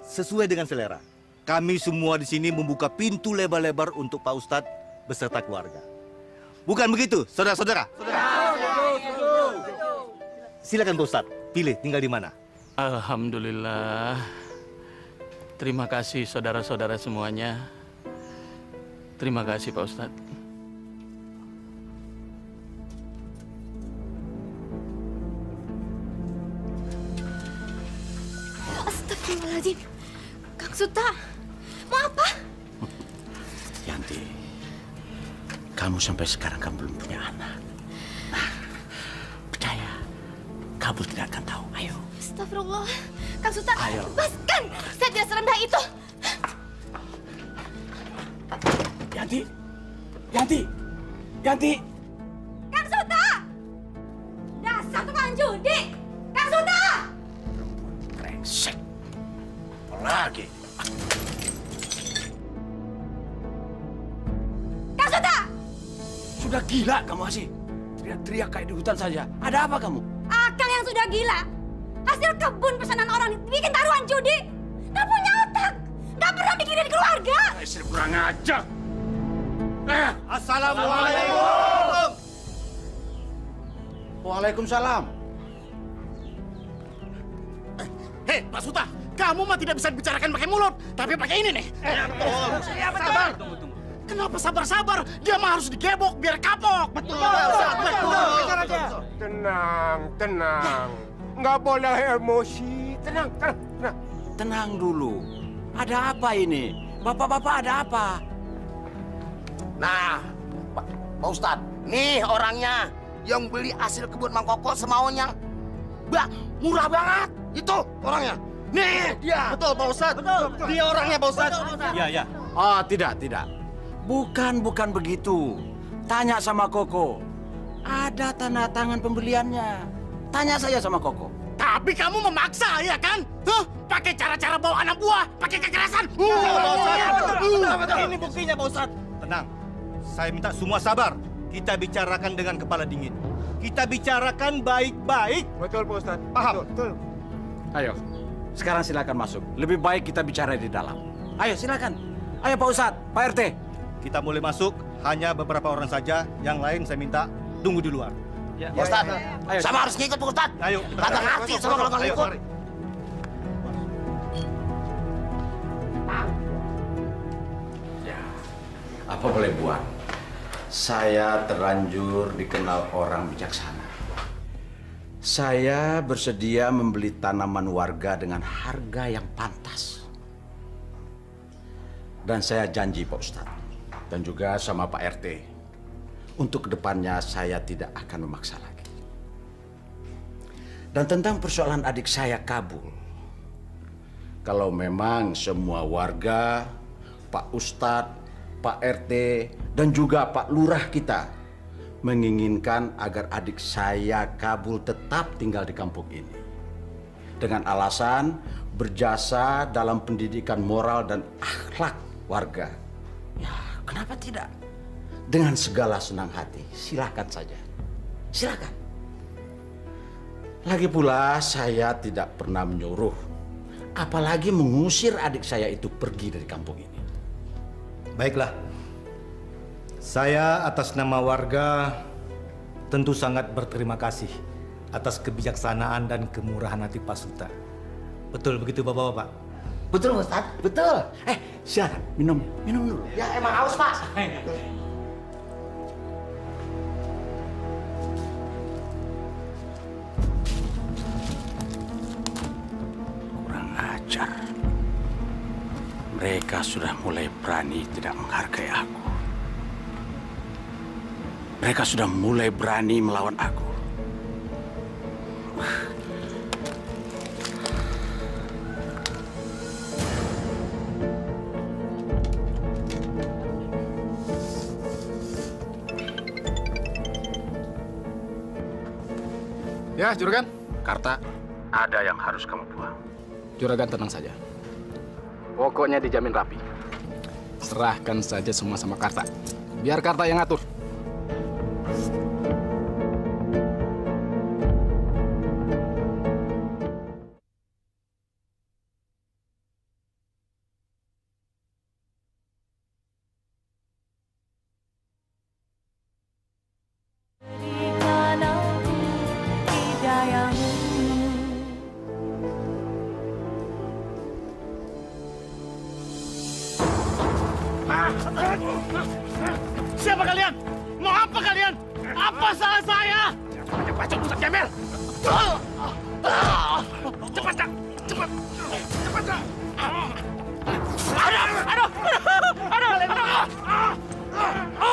Sesuai dengan selera. Kami semua di sini membuka pintu lebar-lebar untuk Pak Ustadz beserta keluarga. Bukan begitu, saudara-saudara? Silakan Pak Ustadz, pilih tinggal di mana. Alhamdulillah. Terima kasih saudara-saudara semuanya. Terima kasih Pak Ustadz. Astagfirullahaladzim. Kang Suta, mau apa? Yanti, kamu sampai sekarang kamu belum punya anak. Nah, percaya, kamu tidak akan tahu. Ayo. Astagfirullah. Kang Suta, Ayo. lepaskan. Saya tidak serendah itu. Yanti. Kang Suta! Dasar tukang judi! Kang Suta! Brengsek. Apa lagi? Kang Suta! Sudah gila kamu masih teriak-teriak kayak di hutan saja. Ada apa kamu? Akang yang sudah gila. Hasil kebun pesanan orang bikin taruhan judi. Gak punya otak. Gak pernah mikirin keluarga. Istri kurang ajar. Assalamualaikum. Waalaikumsalam. Hei, Pak Suta, kamu mah tidak bisa dibicarakan pakai mulut, tapi pakai ini nih. Sabar. Kenapa sabar-sabar? Dia mah harus digebok biar kapok. Betul. Tenang. Nggak boleh emosi. Tenang. Tenang dulu. Ada apa ini? Bapak-bapak ada apa? Nah, Pak Ustadz, nih orangnya yang beli hasil kebun Mang Koko semaunya. Murah banget. Itu orangnya. Nih, dia. Betul, Pak Ustadz. Dia orangnya, Pak Ustadz. Iya. Oh, tidak. Bukan begitu. Tanya sama Koko. Ada tanda tangan pembeliannya. Tanya saja sama Koko. Tapi kamu memaksa, ya kan? Pakai cara-cara bawa anak buah, pakai kekerasan. Ini buktinya, Pak Ustadz. Tenang. Saya minta semua sabar. Kita bicarakan dengan kepala dingin. Kita bicarakan baik-baik. Betul, Pak Ustadz. Paham? Betul. Ayo, sekarang silakan masuk. Lebih baik kita bicara di dalam. Ayo, silakan. Ayo Pak Ustadz, Pak RT. Kita boleh masuk, hanya beberapa orang saja. Yang lain saya minta tunggu di luar. Ya, Ustadz, sama harus ngikut Pak Ustadz. Ayo. Kagak ngerti sama kalau nggak ngikut. Apa boleh buat? Saya terlanjur dikenal orang bijaksana. Saya bersedia membeli tanaman warga dengan harga yang pantas. Dan saya janji Pak Ustadz, dan juga sama Pak RT, untuk kedepannya saya tidak akan memaksa lagi. Dan tentang persoalan adik saya Kabul, kalau memang semua warga, Pak Ustadz, Pak RT, dan juga Pak Lurah kita menginginkan agar adik saya Kabul tetap tinggal di kampung ini. Dengan alasan berjasa dalam pendidikan moral dan akhlak warga. Ya, kenapa tidak? Dengan segala senang hati, silakan saja. Silakan. Lagi pula saya tidak pernah menyuruh, apalagi mengusir adik saya itu pergi dari kampung ini. Baiklah. Saya atas nama warga tentu sangat berterima kasih atas kebijaksanaan dan kemurahan hati Pak Suta. Betul begitu Bapak-bapak? Betul Ustaz, betul. Silakan minum dulu. Ya emang haus Pak. Kurang ajar. Mereka sudah mulai berani tidak menghargai aku. Mereka sudah mulai berani melawan aku. Ya, Juragan. Karta, ada yang harus kamu buang. Juragan tenang saja. Pokoknya dijamin rapi. Serahkan saja semua sama Karta. Biar Karta yang ngatur. Siapa kalian? Mau apa kalian? Apa salah saya? Jangan bacot Ustaz Jamil. Cepat, Cak. Cepat. Cepat, Cak. Aduh.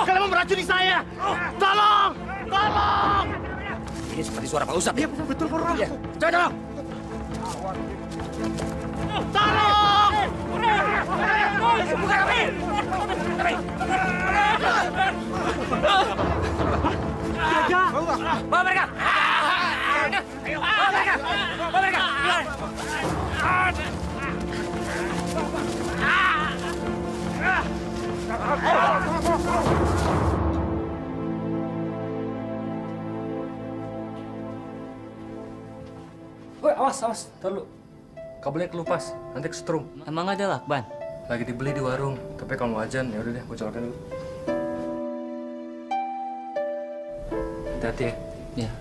Kalian mau meracuni saya. Tolong. Ini seperti suara Pak Ustadz. Iya, betul, Pak Lurah. Tolong. Tolong! Buka kami! Bawa mereka! Bawa mereka! Woi, awas, taruh. Kabelnya kelupas, nanti kesetrum. Emang ada lakban? Lagi dibeli di warung, tapi kalau mau ajan, ya udah deh, gue colokin dulu. Hati-hati ya. Ya.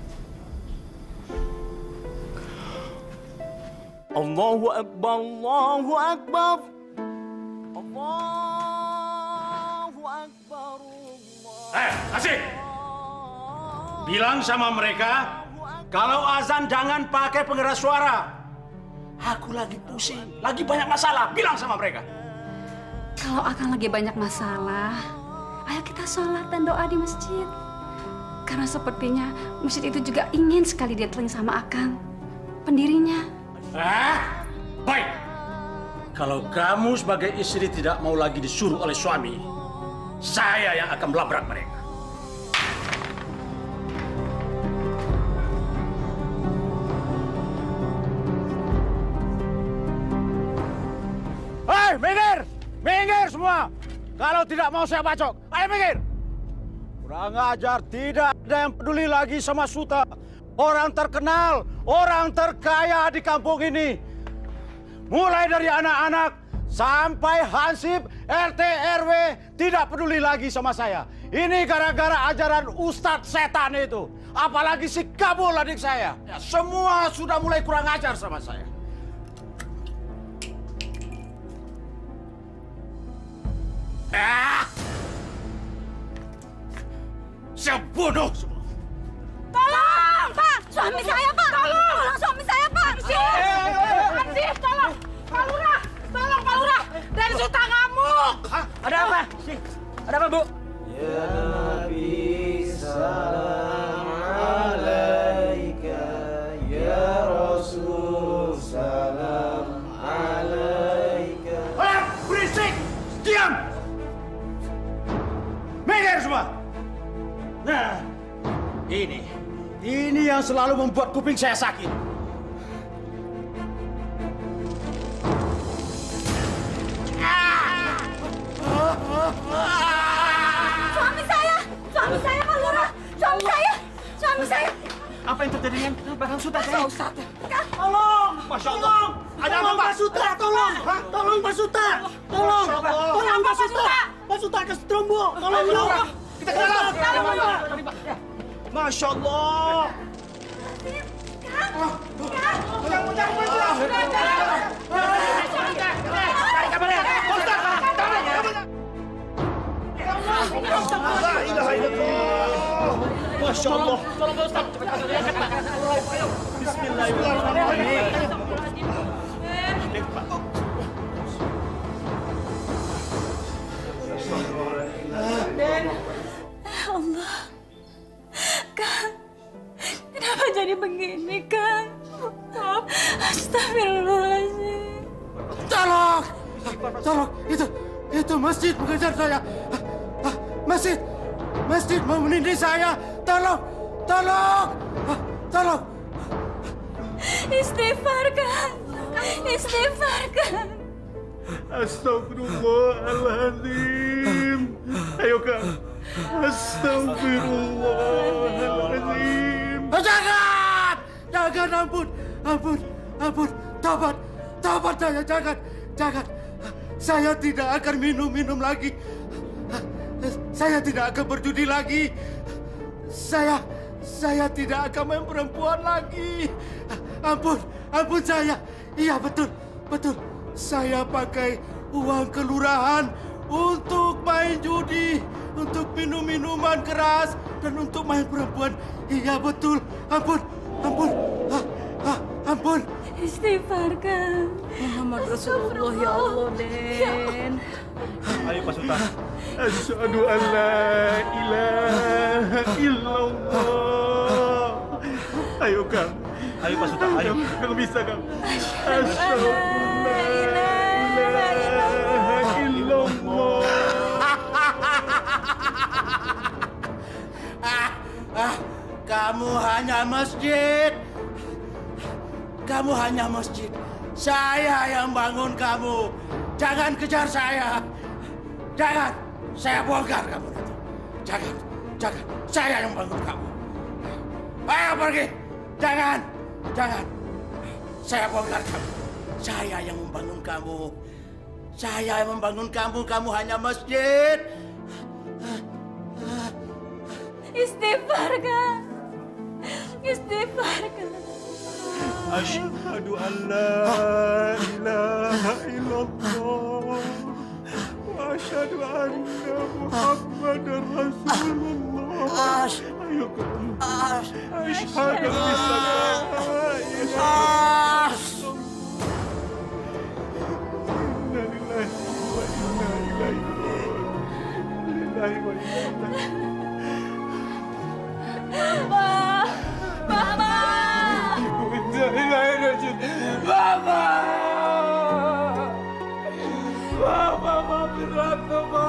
Allahu Akbar, Allahu Akbar. Asik! Bilang sama mereka, kalau azan jangan pakai pengeras suara. Aku lagi pusing, lagi banyak masalah. Bilang sama mereka. Kalau Akang lagi banyak masalah, ayo kita sholat dan doa di masjid. Karena sepertinya masjid itu juga ingin sekali didatangi sama Akang, pendirinya. Baik. Kalau kamu sebagai istri tidak mau lagi disuruh oleh suami, saya yang akan melabrak mereka. Hei, minggir! Minggir semua! Kalau tidak mau saya bacok, ayo minggir! Kurang ajar, tidak ada yang peduli lagi sama Suta. Orang terkenal, orang terkaya di kampung ini. Mulai dari anak-anak sampai Hansip, RT, RW tidak peduli lagi sama saya. Ini gara-gara ajaran Ustadz setan itu. Apalagi si Kabul adik saya. Ya, semua sudah mulai kurang ajar sama saya. Saya bodoh semua. Tolong, Pak! Suami saya, Pak! Tolong suami saya, Pak! Hansip, tolong! Pak Lurah! Tolong, Pak Lurah! Dan Suta ngamuk! Ada apa? Ada apa, Bu? Ya Nabi, salam alaika. Ya Rasul, salam alaika. Berisik! Diam! selalu membuat kuping saya sakit. Suami saya, Pak Lurah! Suami saya! Apa yang terjadi dengan Bakang Suta? Pak Ustad! Tolong! Masya Allah! Ada apa, Pak Suta? Tolong! Tolong, Pak Suta! Tolong! Tolong, Pak Suta! Pak Suta kesetrombo! Tolong, dulu! Kita ke dalam! Masya Allah! La ilaha illallah. Masya Allah. Tolong Pak Ustaz. Bismillahirrahmanirrahim. Den, Allah, Kang, kenapa jadi begini, Kang? Astagfirullahaladzim. Tolong! Tolong! Itu masjid mengejar saya. Masjid mau menindih saya. Tolong! Istighfar, Kang. Istighfar, Kang. Astagfirullahaladzim. Ayo, Kang. Astagfirullahaladzim. Jangan, ampun. Tobat saya, jangan. Saya tidak akan minum lagi. Saya tidak akan berjudi lagi. Saya tidak akan main perempuan lagi. Ampun saya. Iya, betul. Saya pakai uang kelurahan untuk main judi, untuk minum minuman keras, dan untuk main perempuan. Iya, betul. Ampun. Istighfar, Kang. Muhammad Rasulullah, ya Allah, Den. Ayo, Pak Suta. Asyhadu an la ilaha illallah. Ayo, Kang. Ayo, Pak Suta. Ayo. Kang bisa, Kang. Asyhadu an la ilaha illallah. Kamu hanya masjid. Saya yang bangun kamu. Jangan kejar saya. Jangan. Saya bongkar kamu nanti. Jangan. Saya yang bangun kamu. Ayo pergi. Jangan. Saya bongkar kamu. Saya yang membangun kamu. Kamu hanya masjid. Istighfar, Kang. Asyhadu an la ilaha illallah wa asyhadu anna Muhammadar Rasulullah. Ayo, Kang. Asyhadu bisa, Kang. Inna lillahi wa inna ilaihi raji'un. Mama, maafin aku, Ma.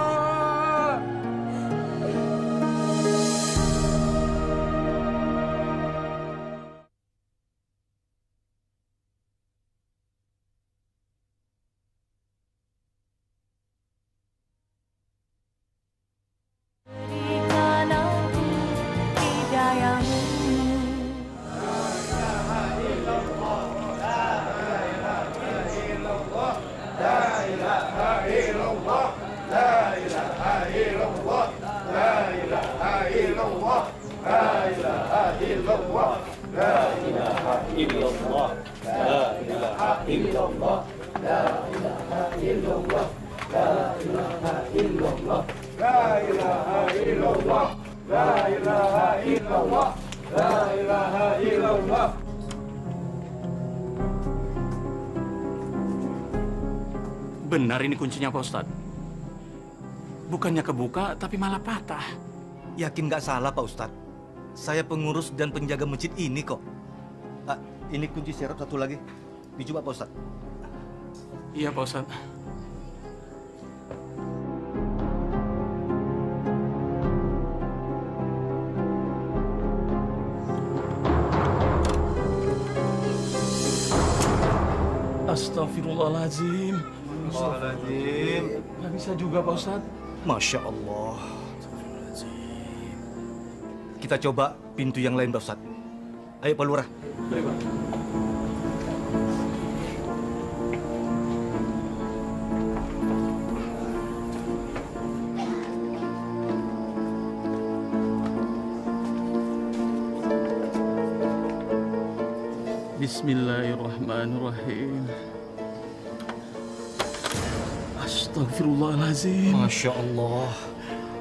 Benar ini kuncinya, Pak Ustadz. Bukannya kebuka, tapi malah patah. Yakin nggak salah, Pak Ustadz? Saya pengurus dan penjaga masjid ini kok. Ini kunci serep satu lagi. Dicoba, Pak Ustadz. Iya, Pak Ustadz. Astagfirullahaladzim. Astagfirullahaladzim. Nggak bisa juga Pak Ustadz. Masya Allah. Kita coba pintu yang lain, Pak Ustadz. Ayo, Pak Lurah. Baik, Pak. Bismillahirrahmanirrahim. Astagfirullahaladzim. Masya Allah.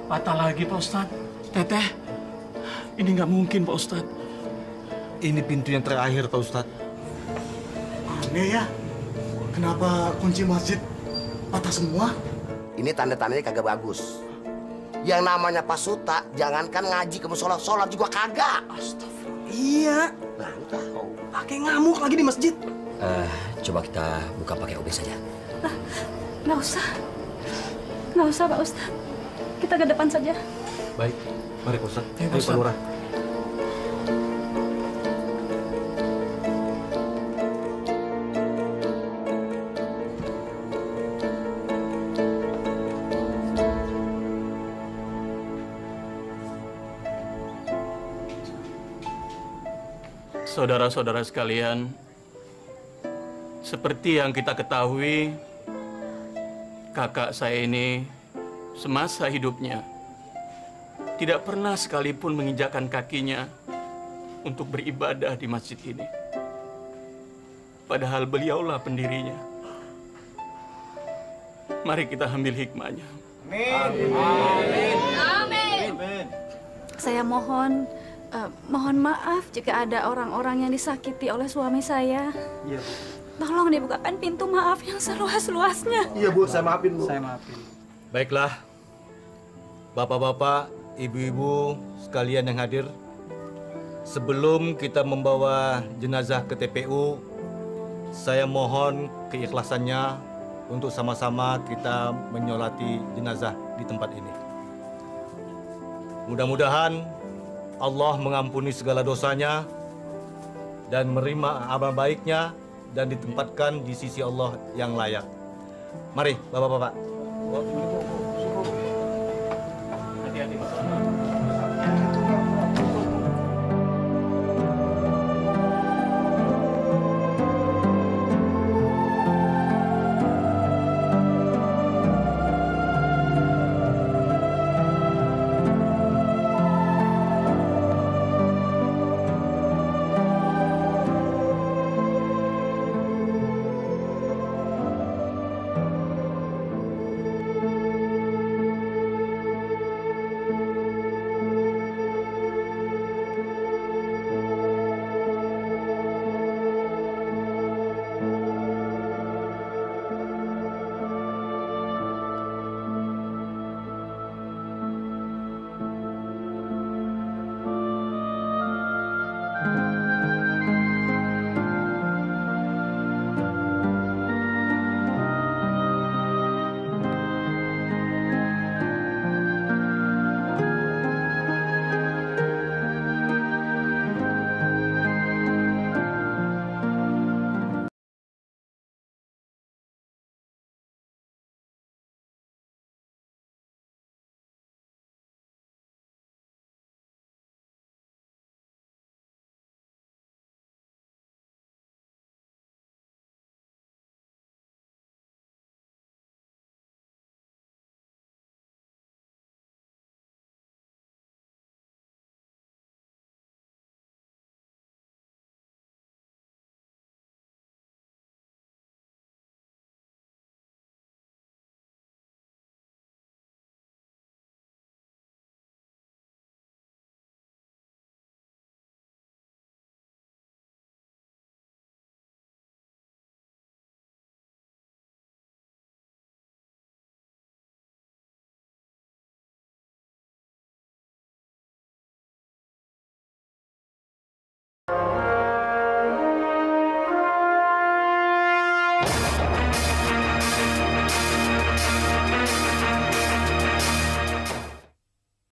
Patah lagi Pak Ustadz. Teteh, ini nggak mungkin Pak Ustadz. Ini pintu yang terakhir, Pak Ustadz. Aneh ya, kenapa kunci masjid patah semua? Ini tanda-tandanya kagak bagus. Yang namanya Pak Suta, jangankan ngaji ke musola, sholat juga kagak. Astagfirullah. Iya. Nah, lu tahu. Pakai ngamuk lagi di masjid. Coba kita buka pakai OB saja. Nggak usah. Nggak usah, Pak Ustadz. Kita ke depan saja. Baik, mari Pak Ustadz. Ayo, Pak Lurah. Saudara-saudara sekalian, seperti yang kita ketahui, kakak saya ini semasa hidupnya tidak pernah sekalipun menginjakkan kakinya untuk beribadah di masjid ini. Padahal beliaulah pendirinya. Mari kita ambil hikmahnya. Amin. Saya mohon maaf jika ada orang-orang yang disakiti oleh suami saya. Iya. Tolong dibukakan pintu maaf yang seluas-luasnya. Iya Bu, saya maafin Bu. Saya maafin. Baiklah, bapak-bapak, ibu-ibu sekalian yang hadir, sebelum kita membawa jenazah ke TPU, saya mohon keikhlasannya untuk sama-sama kita menyolati jenazah di tempat ini. Mudah-mudahan Allah mengampuni segala dosanya dan menerima amal baiknya dan ditempatkan di sisi Allah yang layak. Mari, bapak-bapak.